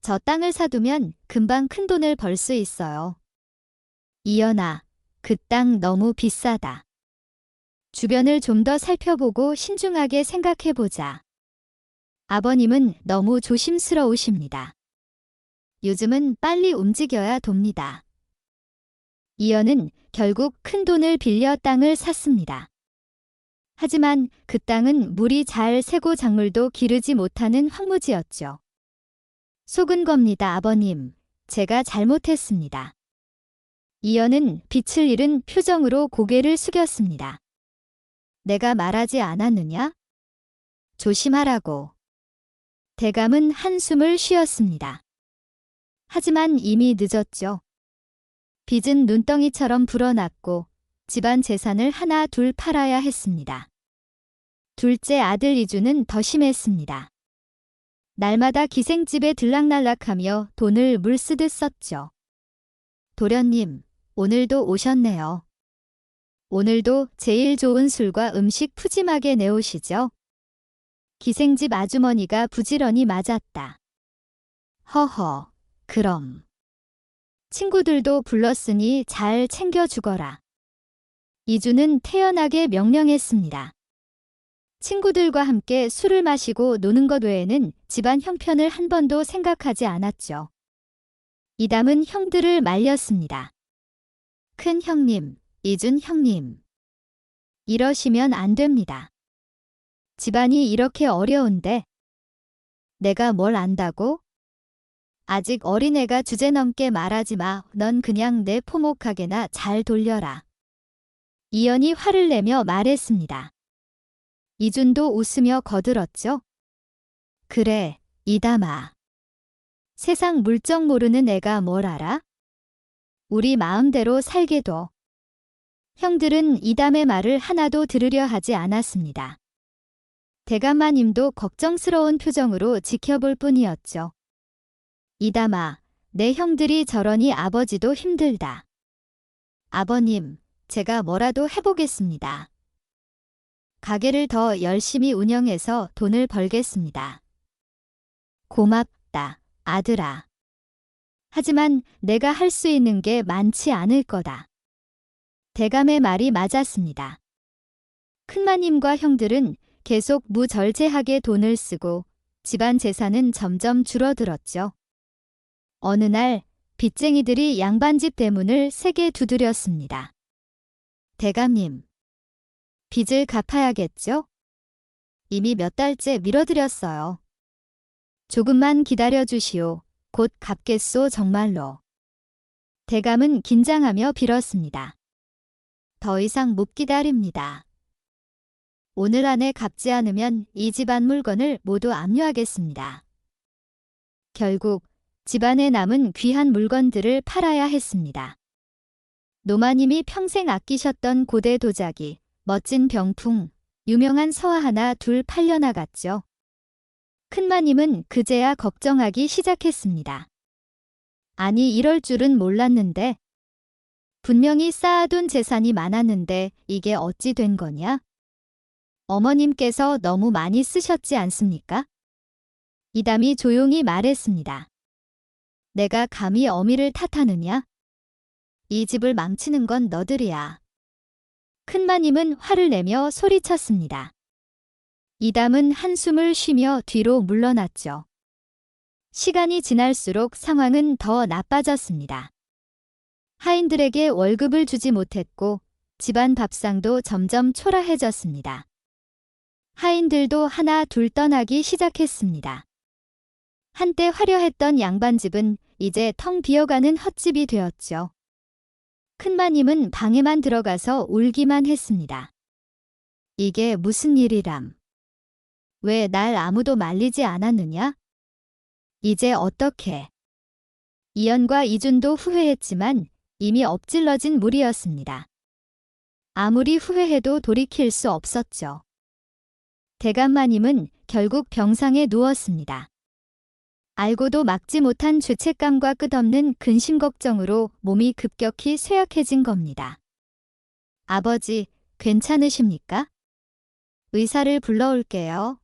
저 땅을 사두면 금방 큰 돈을 벌 수 있어요. 이연아, 그 땅 너무 비싸다. 주변을 좀 더 살펴보고 신중하게 생각해보자. 아버님은 너무 조심스러우십니다. 요즘은 빨리 움직여야 돕니다. 이연은 결국 큰 돈을 빌려 땅을 샀습니다. 하지만 그 땅은 물이 잘 새고 작물도 기르지 못하는 황무지였죠. 속은 겁니다, 아버님. 제가 잘못했습니다. 이연은 빛을 잃은 표정으로 고개를 숙였습니다. 내가 말하지 않았느냐? 조심하라고. 대감은 한숨을 쉬었습니다. 하지만 이미 늦었죠. 빚은 눈덩이처럼 불어났고 집안 재산을 하나 둘 팔아야 했습니다. 둘째 아들 이주는 더 심했습니다. 날마다 기생집에 들락날락하며 돈을 물쓰듯 썼죠. 도련님, 오늘도 오셨네요. 오늘도 제일 좋은 술과 음식 푸짐하게 내오시죠? 기생집 아주머니가 부지런히 맞았다. 허허, 그럼. 친구들도 불렀으니 잘 챙겨주거라. 이주는 태연하게 명령했습니다. 친구들과 함께 술을 마시고 노는 것 외에는 집안 형편을 한 번도 생각하지 않았죠. 이담은 형들을 말렸습니다. 큰 형님, 이준 형님. 이러시면 안 됩니다. 집안이 이렇게 어려운데 내가 뭘 안다고? 아직 어린애가 주제넘게 말하지 마. 넌 그냥 내 포목하게나 잘 돌려라. 이연이 화를 내며 말했습니다. 이준도 웃으며 거들었죠. 그래, 이담아. 세상 물정 모르는 애가 뭘 알아? 우리 마음대로 살게 둬. 형들은 이담의 말을 하나도 들으려 하지 않았습니다. 대감마님도 걱정스러운 표정으로 지켜볼 뿐이었죠. 이담아, 내 형들이 저러니 아버지도 힘들다. 아버님, 제가 뭐라도 해보겠습니다. 가게를 더 열심히 운영해서 돈을 벌겠습니다. 고맙다, 아들아. 하지만 내가 할 수 있는 게 많지 않을 거다. 대감의 말이 맞았습니다. 큰마님과 형들은 계속 무절제하게 돈을 쓰고 집안 재산은 점점 줄어들었죠. 어느 날 빚쟁이들이 양반집 대문을 세게 두드렸습니다. 대감님, 빚을 갚아야겠죠? 이미 몇 달째 미뤄드렸어요. 조금만 기다려 주시오. 곧 갚겠소 정말로. 대감은 긴장하며 빌었습니다. 더 이상 못 기다립니다. 오늘 안에 갚지 않으면 이 집안 물건을 모두 압류하겠습니다. 결국 집안에 남은 귀한 물건들을 팔아야 했습니다. 노마님이 평생 아끼셨던 고대 도자기, 멋진 병풍, 유명한 서화 하나 둘 팔려나갔죠. 큰마님은 그제야 걱정하기 시작했습니다. 아니 이럴 줄은 몰랐는데. 분명히 쌓아둔 재산이 많았는데 이게 어찌 된 거냐? 어머님께서 너무 많이 쓰셨지 않습니까? 이담이 조용히 말했습니다. 내가 감히 어미를 탓하느냐? 이 집을 망치는 건 너들이야. 큰마님은 화를 내며 소리쳤습니다. 이담은 한숨을 쉬며 뒤로 물러났죠. 시간이 지날수록 상황은 더 나빠졌습니다. 하인들에게 월급을 주지 못했고 집안 밥상도 점점 초라해졌습니다. 하인들도 하나 둘 떠나기 시작했습니다. 한때 화려했던 양반집은 이제 텅 비어가는 헛집이 되었죠. 큰마님은 방에만 들어가서 울기만 했습니다. 이게 무슨 일이람? 왜 날 아무도 말리지 않았느냐? 이제 어떡해? 이연과 이준도 후회했지만 이미 엎질러진 물이었습니다. 아무리 후회해도 돌이킬 수 없었죠. 대감마님은 결국 병상에 누웠습니다. 알고도 막지 못한 죄책감과 끝없는 근심 걱정으로 몸이 급격히 쇠약해진 겁니다. 아버지, 괜찮으십니까? 의사를 불러올게요.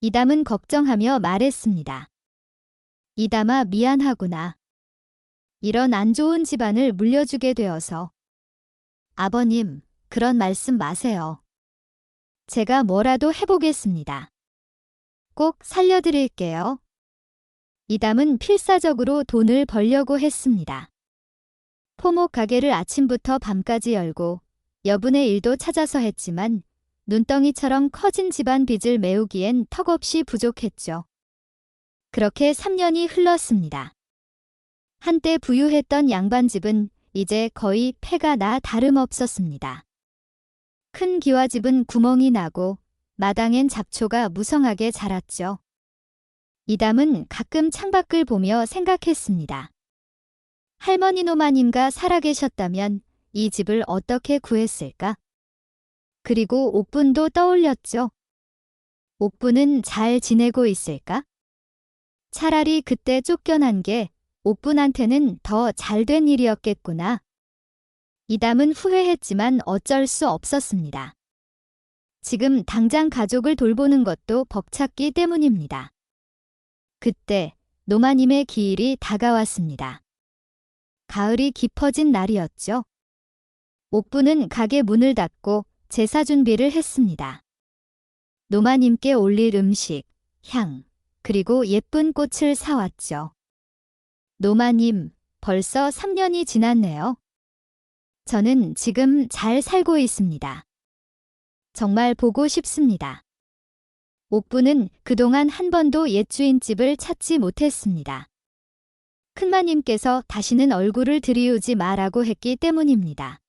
이담은 걱정하며 말했습니다. 이담아 미안하구나. 이런 안 좋은 집안을 물려주게 되어서. 아버님, 그런 말씀 마세요. 제가 뭐라도 해보겠습니다. 꼭 살려드릴게요. 이담은 필사적으로 돈을 벌려고 했습니다. 포목 가게를 아침부터 밤까지 열고 여분의 일도 찾아서 했지만 눈덩이처럼 커진 집안 빚을 메우기엔 턱없이 부족했죠. 그렇게 3년이 흘렀습니다. 한때 부유했던 양반집은 이제 거의 폐가 나 다름없었습니다. 큰 기와집은 구멍이 나고 마당엔 잡초가 무성하게 자랐죠. 이담은 가끔 창밖을 보며 생각했습니다. 할머니 노마님과 살아계셨다면 이 집을 어떻게 구했을까? 그리고 옥분도 떠올렸죠. 옥분은 잘 지내고 있을까? 차라리 그때 쫓겨난 게 옥분한테는 더 잘된 일이었겠구나. 이담은 후회했지만 어쩔 수 없었습니다. 지금 당장 가족을 돌보는 것도 벅찼기 때문입니다. 그때 노마님의 기일이 다가왔습니다. 가을이 깊어진 날이었죠. 옥부는 가게 문을 닫고 제사 준비를 했습니다. 노마님께 올릴 음식, 향, 그리고 예쁜 꽃을 사왔죠. 노마님, 벌써 3년이 지났네요. 저는 지금 잘 살고 있습니다. 정말 보고 싶습니다. 옥부는 그동안 한 번도 옛 주인집을 찾지 못했습니다. 큰마님께서 다시는 얼굴을 들이우지 마라고 했기 때문입니다.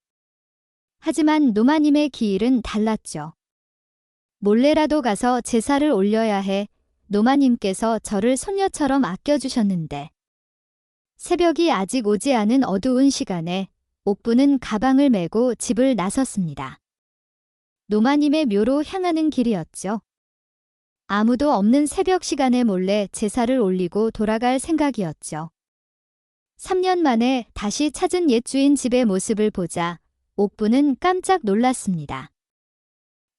하지만 노마님의 기일은 달랐죠. 몰래라도 가서 제사를 올려야 해 노마님께서 저를 손녀처럼 아껴주셨는데 새벽이 아직 오지 않은 어두운 시간에 옥부는 가방을 메고 집을 나섰습니다. 노마님의 묘로 향하는 길이었죠. 아무도 없는 새벽 시간에 몰래 제사를 올리고 돌아갈 생각이었죠. 3년 만에 다시 찾은 옛 주인 집의 모습을 보자 옥부는 깜짝 놀랐습니다.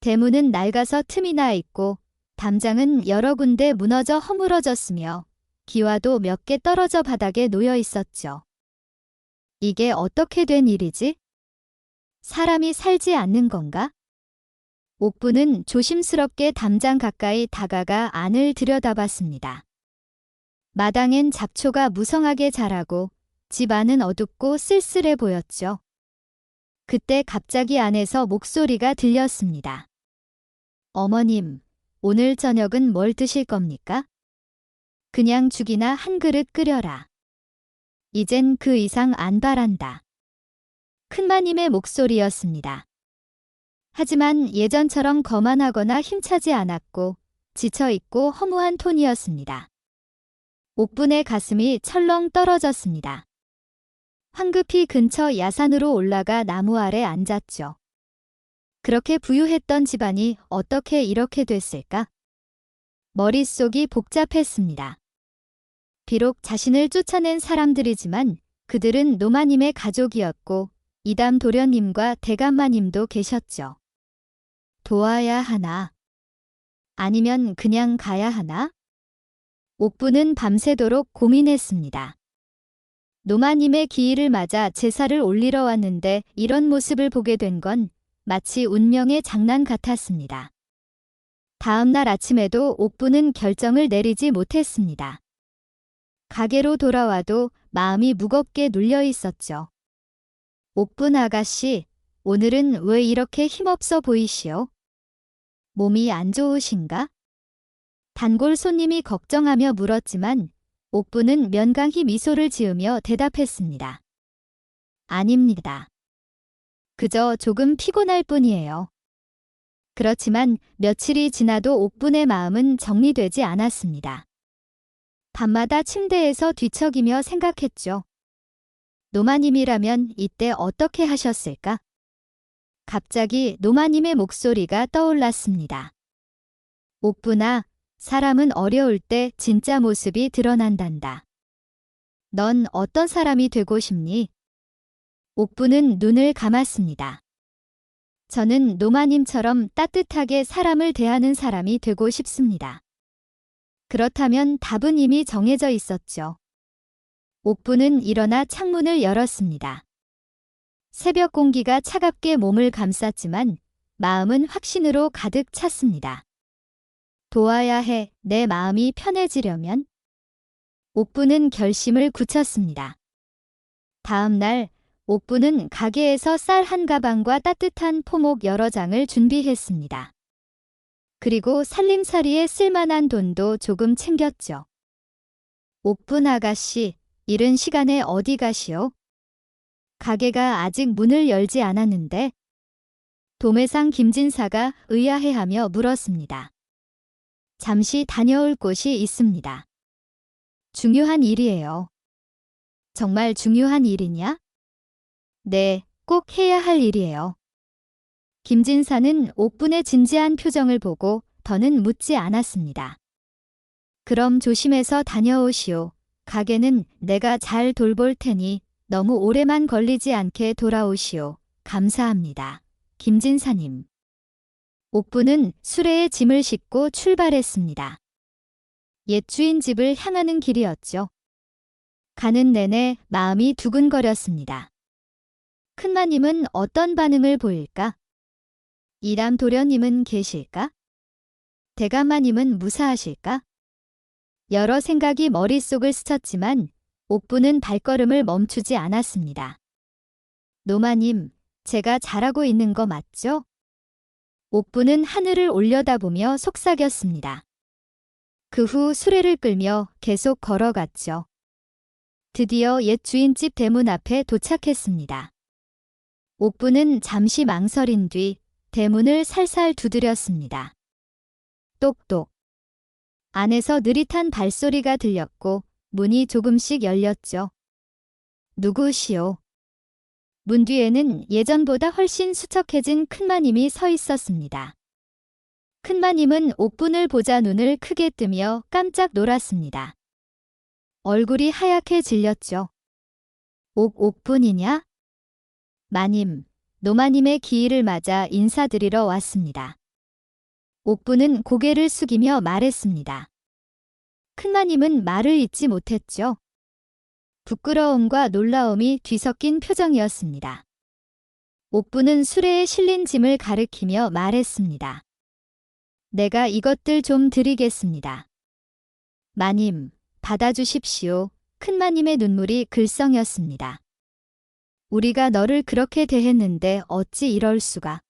대문은 낡아서 틈이 나 있고 담장은 여러 군데 무너져 허물어졌으며 기와도 몇 개 떨어져 바닥에 놓여 있었죠. 이게 어떻게 된 일이지? 사람이 살지 않는 건가? 옥부는 조심스럽게 담장 가까이 다가가 안을 들여다봤습니다. 마당엔 잡초가 무성하게 자라고 집 안은 어둡고 쓸쓸해 보였죠. 그때 갑자기 안에서 목소리가 들렸습니다. 어머님, 오늘 저녁은 뭘 드실 겁니까? 그냥 죽이나 한 그릇 끓여라. 이젠 그 이상 안 바란다. 큰마님의 목소리였습니다. 하지만 예전처럼 거만하거나 힘차지 않았고 지쳐있고 허무한 톤이었습니다. 옥분의 가슴이 철렁 떨어졌습니다. 황급히 근처 야산으로 올라가 나무 아래 앉았죠. 그렇게 부유했던 집안이 어떻게 이렇게 됐을까? 머릿속이 복잡했습니다. 비록 자신을 쫓아낸 사람들이지만 그들은 노마님의 가족이었고 이담 도련님과 대감마님도 계셨죠. 도와야 하나? 아니면 그냥 가야 하나? 옥부는 밤새도록 고민했습니다. 노마님의 기일을 맞아 제사를 올리러 왔는데 이런 모습을 보게 된 건 마치 운명의 장난 같았습니다. 다음 날 아침에도 옥부는 결정을 내리지 못했습니다. 가게로 돌아와도 마음이 무겁게 눌려 있었죠. 옥분 아가씨, 오늘은 왜 이렇게 힘없어 보이시오? 몸이 안 좋으신가? 단골 손님이 걱정하며 물었지만 옥부는 면강히 미소를 지으며 대답했습니다. 아닙니다. 그저 조금 피곤할 뿐이에요. 그렇지만 며칠이 지나도 옥분의 마음은 정리되지 않았습니다. 밤마다 침대에서 뒤척이며 생각했죠. 노마님이라면 이때 어떻게 하셨을까? 갑자기 노마님의 목소리가 떠올랐습니다. 옥분아, 사람은 어려울 때 진짜 모습이 드러난단다. 넌 어떤 사람이 되고 싶니? 옥부는 눈을 감았습니다. 저는 노마님처럼 따뜻하게 사람을 대하는 사람이 되고 싶습니다. 그렇다면 답은 이미 정해져 있었죠. 옥부는 일어나 창문을 열었습니다. 새벽 공기가 차갑게 몸을 감쌌지만 마음은 확신으로 가득 찼습니다. 도와야 해, 내 마음이 편해지려면. 옥부는 결심을 굳혔습니다. 다음 날 옥부는 가게에서 쌀 한 가방과 따뜻한 포목 여러 장을 준비했습니다. 그리고 살림살이에 쓸만한 돈도 조금 챙겼죠. 옥분 아가씨, 이른 시간에 어디 가시오? 가게가 아직 문을 열지 않았는데. 도매상 김진사가 의아해하며 물었습니다. 잠시 다녀올 곳이 있습니다. 중요한 일이에요. 정말 중요한 일이냐? 네, 꼭 해야 할 일이에요. 김진사는 옥분의 진지한 표정을 보고 더는 묻지 않았습니다. 그럼 조심해서 다녀오시오. 가게는 내가 잘 돌볼 테니 너무 오래만 걸리지 않게 돌아오시오. 감사합니다. 김진사님. 옥부는 수레에 짐을 싣고 출발했습니다. 옛 주인 집을 향하는 길이었죠. 가는 내내 마음이 두근거렸습니다. 큰마님은 어떤 반응을 보일까? 이람 도련님은 계실까? 대감마님은 무사하실까? 여러 생각이 머릿속을 스쳤지만 옥부는 발걸음을 멈추지 않았습니다. 노마님, 제가 잘하고 있는 거 맞죠? 옥부는 하늘을 올려다보며 속삭였습니다. 그 후 수레를 끌며 계속 걸어갔죠. 드디어 옛 주인집 대문 앞에 도착했습니다. 옥부는 잠시 망설인 뒤 대문을 살살 두드렸습니다. 똑똑. 안에서 느릿한 발소리가 들렸고 문이 조금씩 열렸죠. 누구시오? 문 뒤에는 예전보다 훨씬 수척해진 큰마님이 서 있었습니다. 큰마님은 옥분을 보자 눈을 크게 뜨며 깜짝 놀랐습니다. 얼굴이 하얗게 질렸죠. 옥분이냐? 마님, 노마님의 기일을 맞아 인사드리러 왔습니다. 옥부는 고개를 숙이며 말했습니다. 큰마님은 말을 잇지 못했죠. 부끄러움과 놀라움이 뒤섞인 표정이었습니다. 옥부는 수레에 실린 짐을 가리키며 말했습니다. 내가 이것들 좀 드리겠습니다. 마님, 받아주십시오. 큰마님의 눈물이 글썽였습니다. 우리가 너를 그렇게 대했는데 어찌 이럴 수가.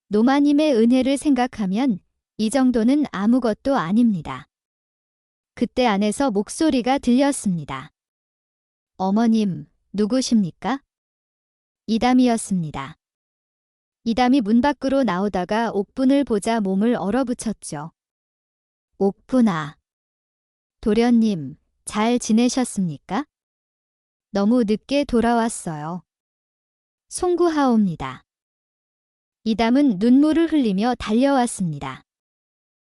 노마님의 은혜를 생각하면 이 정도는 아무것도 아닙니다. 그때 안에서 목소리가 들렸습니다. 어머님, 누구십니까? 이담이었습니다. 이담이 문 밖으로 나오다가 옥분을 보자 몸을 얼어붙였죠. 옥분아. 도련님, 잘 지내셨습니까? 너무 늦게 돌아왔어요. 송구하옵니다. 이담은 눈물을 흘리며 달려왔습니다.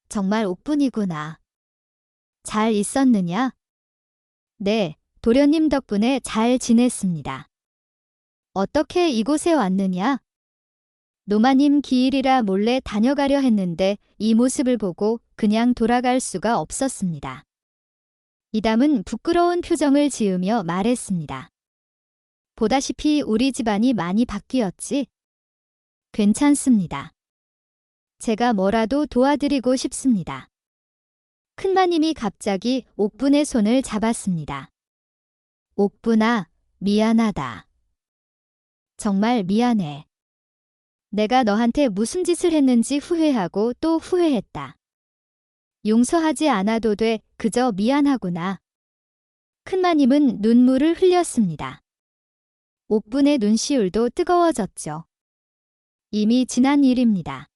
정말 옥분이구나. 잘 있었느냐? 네, 도련님 덕분에 잘 지냈습니다. 어떻게 이곳에 왔느냐? 노마님 기일이라 몰래 다녀가려 했는데 이 모습을 보고 그냥 돌아갈 수가 없었습니다. 이담은 부끄러운 표정을 지으며 말했습니다. 보다시피 우리 집안이 많이 바뀌었지? 괜찮습니다. 제가 뭐라도 도와드리고 싶습니다. 큰마님이 갑자기 옥분의 손을 잡았습니다. 옥분아, 미안하다. 정말 미안해. 내가 너한테 무슨 짓을 했는지 후회하고 또 후회했다. 용서하지 않아도 돼. 그저 미안하구나. 큰마님은 눈물을 흘렸습니다. 옥분의 눈시울도 뜨거워졌죠. 이미 지난 일입니다.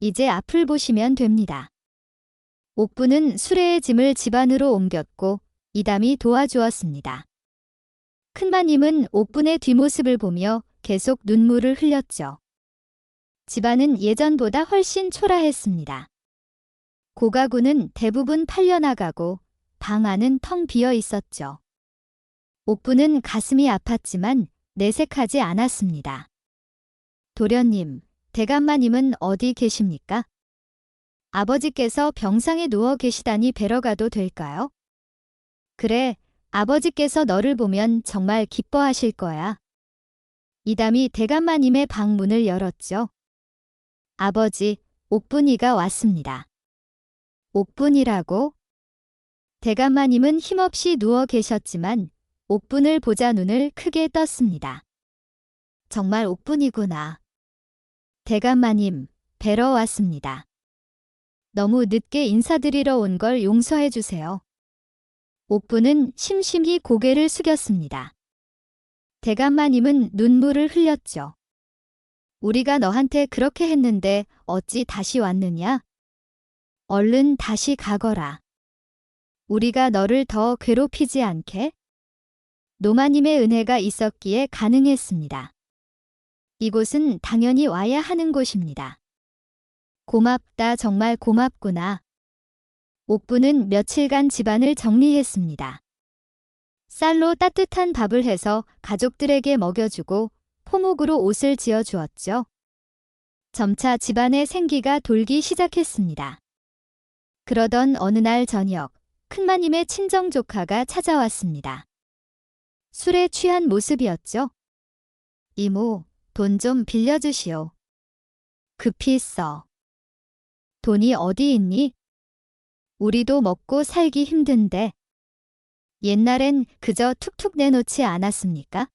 이제 앞을 보시면 됩니다. 옥분은 수레의 짐을 집 안으로 옮겼고 이담이 도와주었습니다. 큰마님은 옥분의 뒷모습을 보며 계속 눈물을 흘렸죠. 집안은 예전보다 훨씬 초라했습니다. 고가구는 대부분 팔려나가고 방 안은 텅 비어 있었죠. 옥부는 가슴이 아팠지만 내색하지 않았습니다. 도련님, 대감마님은 어디 계십니까? 아버지께서 병상에 누워 계시다니 뵈러 가도 될까요? 그래, 아버지께서 너를 보면 정말 기뻐하실 거야. 이담이 대감마님의 방문을 열었죠. 아버지, 옥분이가 왔습니다. 옥분이라고? 대감마님은 힘없이 누워 계셨지만 옥분을 보자 눈을 크게 떴습니다. 정말 옥분이구나. 대감마님, 뵈러 왔습니다. 너무 늦게 인사드리러 온 걸 용서해 주세요. 옥분은 심심히 고개를 숙였습니다. 대감마님은 눈물을 흘렸죠. 우리가 너한테 그렇게 했는데 어찌 다시 왔느냐? 얼른 다시 가거라. 우리가 너를 더 괴롭히지 않게? 노마님의 은혜가 있었기에 가능했습니다. 이곳은 당연히 와야 하는 곳입니다. 고맙다, 정말 고맙구나. 옥부는 며칠간 집안을 정리했습니다. 쌀로 따뜻한 밥을 해서 가족들에게 먹여주고 포목으로 옷을 지어주었죠. 점차 집안의 생기가 돌기 시작했습니다. 그러던 어느 날 저녁, 큰마님의 친정 조카가 찾아왔습니다. 술에 취한 모습이었죠. 이모, 돈 좀 빌려주시오. 급히 써. 돈이 어디 있니? 우리도 먹고 살기 힘든데. 옛날엔 그저 툭툭 내놓지 않았습니까?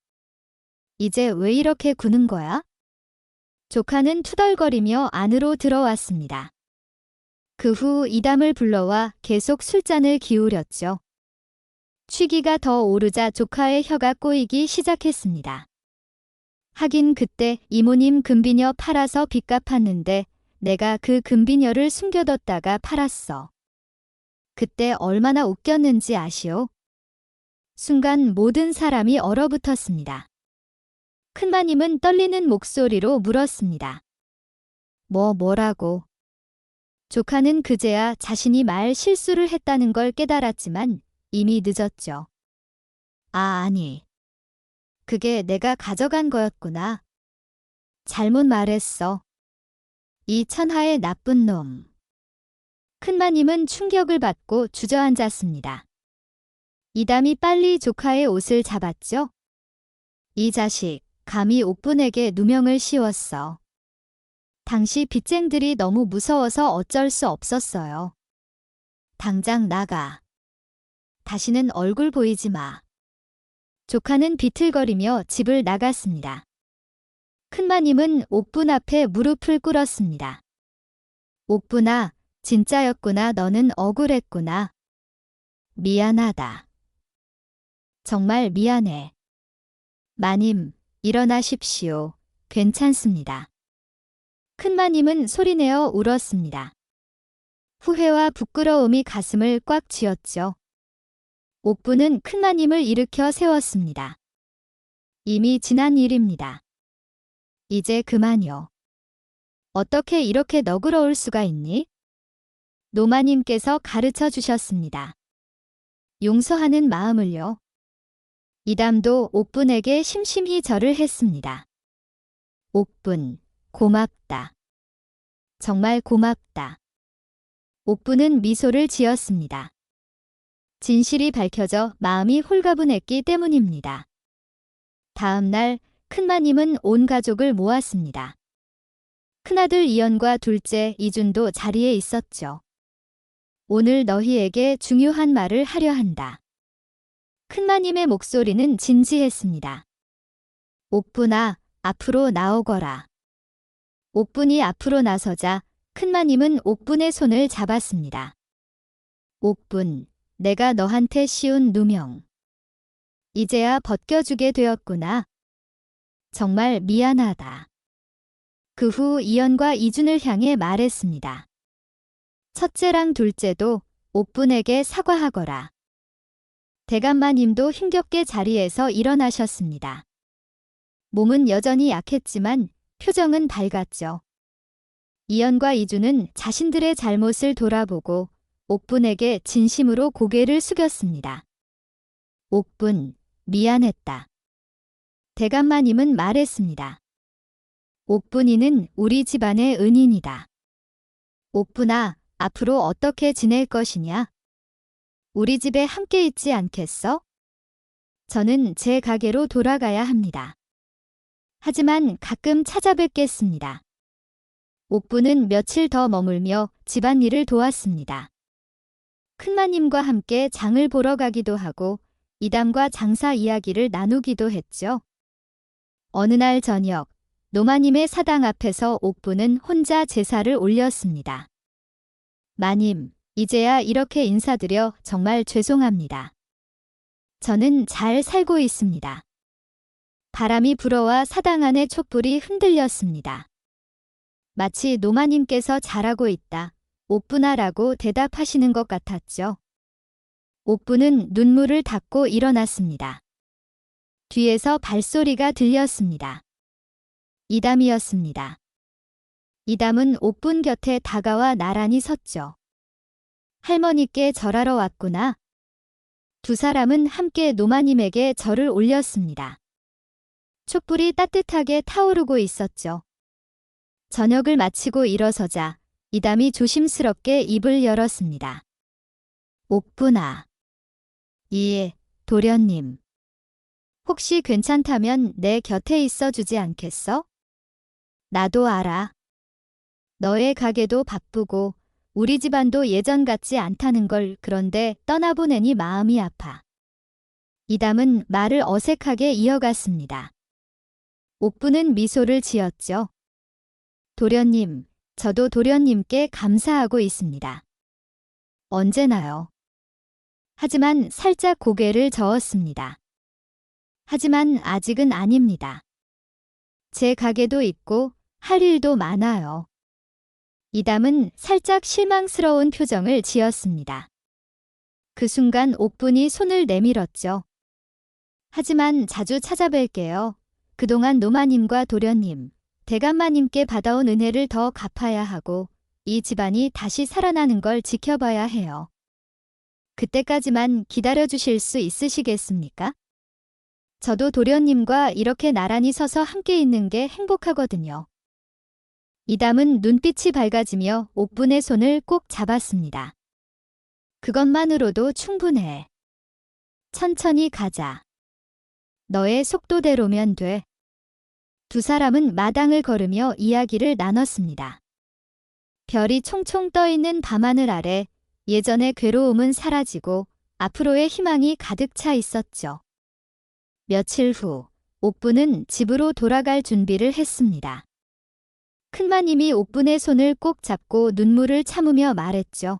이제 왜 이렇게 구는 거야? 조카는 투덜거리며 안으로 들어왔습니다. 그 후 이담을 불러와 계속 술잔을 기울였죠. 취기가 더 오르자 조카의 혀가 꼬이기 시작했습니다. 하긴 그때 이모님 금비녀 팔아서 빚 갚았는데 내가 그 금비녀를 숨겨뒀다가 팔았어. 그때 얼마나 웃겼는지 아시오? 순간 모든 사람이 얼어붙었습니다. 큰마님은 떨리는 목소리로 물었습니다. 뭐라고? 조카는 그제야 자신이 말 실수를 했다는 걸 깨달았지만 이미 늦었죠. 아니. 그게 내가 가져간 거였구나. 잘못 말했어. 이 천하의 나쁜 놈. 큰마님은 충격을 받고 주저앉았습니다. 이담이 빨리 조카의 옷을 잡았죠. 이 자식, 감히 옥분에게 누명을 씌웠어. 당시 빚쟁들이 너무 무서워서 어쩔 수 없었어요. 당장 나가. 다시는 얼굴 보이지 마. 조카는 비틀거리며 집을 나갔습니다. 큰마님은 옥분 앞에 무릎을 꿇었습니다. 옥분아, 진짜였구나. 너는 억울했구나. 미안하다. 정말 미안해. 마님, 일어나십시오. 괜찮습니다. 큰마님은 소리내어 울었습니다. 후회와 부끄러움이 가슴을 꽉 쥐었죠. 옥분은 큰마님을 일으켜 세웠습니다. 이미 지난 일입니다. 이제 그만요. 어떻게 이렇게 너그러울 수가 있니? 노마님께서 가르쳐 주셨습니다. 용서하는 마음을요. 이담도 옥분에게 심심히 절을 했습니다. 옥분, 고맙다. 정말 고맙다. 옥분은 미소를 지었습니다. 진실이 밝혀져 마음이 홀가분했기 때문입니다. 다음 날 큰마님은 온 가족을 모았습니다. 큰아들 이연과 둘째 이준도 자리에 있었죠. 오늘 너희에게 중요한 말을 하려 한다. 큰마님의 목소리는 진지했습니다. 옥분아, 앞으로 나오거라. 옥분이 앞으로 나서자 큰마님은 옥분의 손을 잡았습니다. 옥분, 내가 너한테 씌운 누명. 이제야 벗겨주게 되었구나. 정말 미안하다. 그 후 이연과 이준을 향해 말했습니다. 첫째랑 둘째도 옥분에게 사과하거라. 대감마님도 힘겹게 자리에서 일어나셨습니다. 몸은 여전히 약했지만 표정은 밝았죠. 이연과 이준은 자신들의 잘못을 돌아보고 옥분에게 진심으로 고개를 숙였습니다. 옥분, 미안했다. 대감마님은 말했습니다. 옥분이는 우리 집안의 은인이다. 옥분아, 앞으로 어떻게 지낼 것이냐? 우리 집에 함께 있지 않겠어? 저는 제 가게로 돌아가야 합니다. 하지만 가끔 찾아뵙겠습니다. 옥분은 며칠 더 머물며 집안일을 도왔습니다. 큰마님과 함께 장을 보러 가기도 하고 이담과 장사 이야기를 나누기도 했죠. 어느 날 저녁, 노마님의 사당 앞에서 옥분은 혼자 제사를 올렸습니다. 마님, 이제야 이렇게 인사드려 정말 죄송합니다. 저는 잘 살고 있습니다. 바람이 불어와 사당 안의 촛불이 흔들렸습니다. 마치 노마님께서 잘하고 있다, 옥분아라고 대답하시는 것 같았죠. 옥분은 눈물을 닦고 일어났습니다. 뒤에서 발소리가 들렸습니다. 이담이었습니다. 이담은 옥분 곁에 다가와 나란히 섰죠. 할머니께 절하러 왔구나. 두 사람은 함께 노마님에게 절을 올렸습니다. 촛불이 따뜻하게 타오르고 있었죠. 저녁을 마치고 일어서자 이담이 조심스럽게 입을 열었습니다. 옥분아. 예, 도련님. 혹시 괜찮다면 내 곁에 있어 주지 않겠어? 나도 알아. 너의 가게도 바쁘고 우리 집안도 예전 같지 않다는 걸. 그런데 떠나보내니 마음이 아파. 이담은 말을 어색하게 이어갔습니다. 옥분은 미소를 지었죠. 도련님, 저도 도련님께 감사하고 있습니다. 언제나요. 하지만 살짝 고개를 저었습니다. 하지만 아직은 아닙니다. 제 가게도 있고 할 일도 많아요. 이담은 살짝 실망스러운 표정을 지었습니다. 그 순간 옥분이 손을 내밀었죠. 하지만 자주 찾아뵐게요. 그동안 노마님과 도련님, 대감마님께 받아온 은혜를 더 갚아야 하고 이 집안이 다시 살아나는 걸 지켜봐야 해요. 그때까지만 기다려주실 수 있으시겠습니까? 저도 도련님과 이렇게 나란히 서서 함께 있는 게 행복하거든요. 이담은 눈빛이 밝아지며 옥분의 손을 꼭 잡았습니다. 그것만으로도 충분해. 천천히 가자. 너의 속도대로면 돼. 두 사람은 마당을 걸으며 이야기를 나눴습니다. 별이 총총 떠있는 밤하늘 아래 예전의 괴로움은 사라지고 앞으로의 희망이 가득 차 있었죠. 며칠 후 옥분은 집으로 돌아갈 준비를 했습니다. 큰마님이 옥분의 손을 꼭 잡고 눈물을 참으며 말했죠.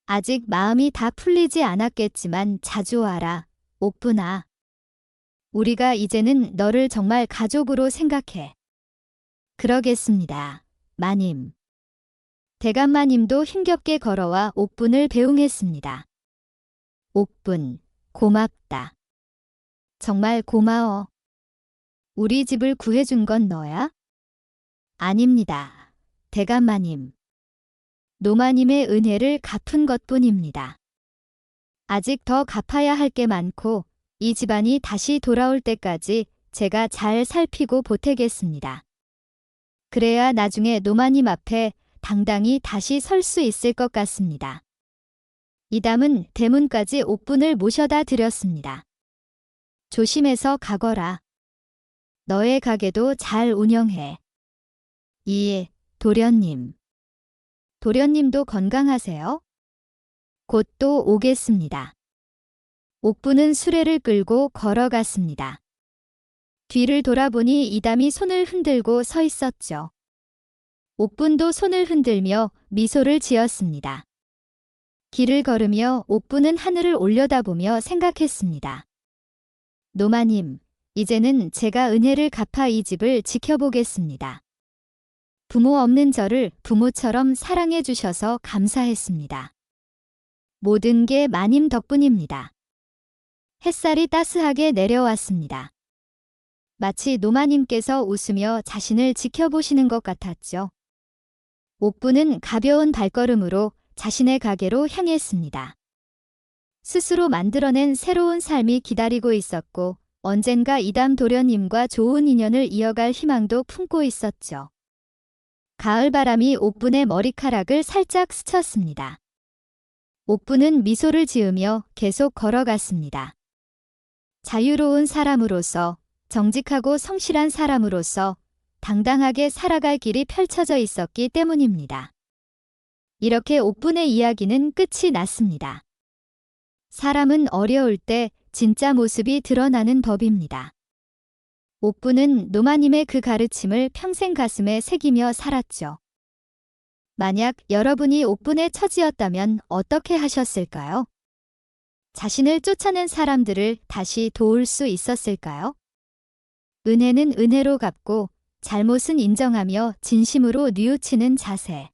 아직 마음이 다 풀리지 않았겠지만 자주 와라, 옥분아. 우리가 이제는 너를 정말 가족으로 생각해. 그러겠습니다, 마님. 대감마님도 힘겹게 걸어와 옥분을 배웅했습니다. 옥분, 고맙다. 정말 고마워. 우리 집을 구해준 건 너야? 아닙니다, 대감마님. 노마님의 은혜를 갚은 것뿐입니다. 아직 더 갚아야 할 게 많고 이 집안이 다시 돌아올 때까지 제가 잘 살피고 보태겠습니다. 그래야 나중에 노마님 앞에 당당히 다시 설 수 있을 것 같습니다. 이담은 대문까지 옥분을 모셔다 드렸습니다. 조심해서 가거라. 너의 가게도 잘 운영해. 이, 도련님. 도련님도 건강하세요? 곧 또 오겠습니다. 옥분은 수레를 끌고 걸어갔습니다. 뒤를 돌아보니 이담이 손을 흔들고 서 있었죠. 옥분도 손을 흔들며 미소를 지었습니다. 길을 걸으며 옥분은 하늘을 올려다보며 생각했습니다. 노마님, 이제는 제가 은혜를 갚아 이 집을 지켜보겠습니다. 부모 없는 저를 부모처럼 사랑해 주셔서 감사했습니다. 모든 게 마님 덕분입니다. 햇살이 따스하게 내려왔습니다. 마치 노마님께서 웃으며 자신을 지켜보시는 것 같았죠. 옥분은 가벼운 발걸음으로 자신의 가게로 향했습니다. 스스로 만들어낸 새로운 삶이 기다리고 있었고 언젠가 이담 도련님과 좋은 인연을 이어갈 희망도 품고 있었죠. 가을바람이 옥분의 머리카락을 살짝 스쳤습니다. 옥분은 미소를 지으며 계속 걸어갔습니다. 자유로운 사람으로서, 정직하고 성실한 사람으로서 당당하게 살아갈 길이 펼쳐져 있었기 때문입니다. 이렇게 옥분의 이야기는 끝이 났습니다. 사람은 어려울 때 진짜 모습이 드러나는 법입니다. 옥분은 노마님의 그 가르침을 평생 가슴에 새기며 살았죠. 만약 여러분이 옥분의 처지였다면 어떻게 하셨을까요? 자신을 쫓아낸 사람들을 다시 도울 수 있었을까요? 은혜는 은혜로 갚고 잘못은 인정하며 진심으로 뉘우치는 자세.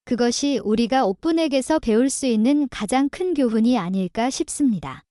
그것이 우리가 옥분에게서 배울 수 있는 가장 큰 교훈이 아닐까 싶습니다.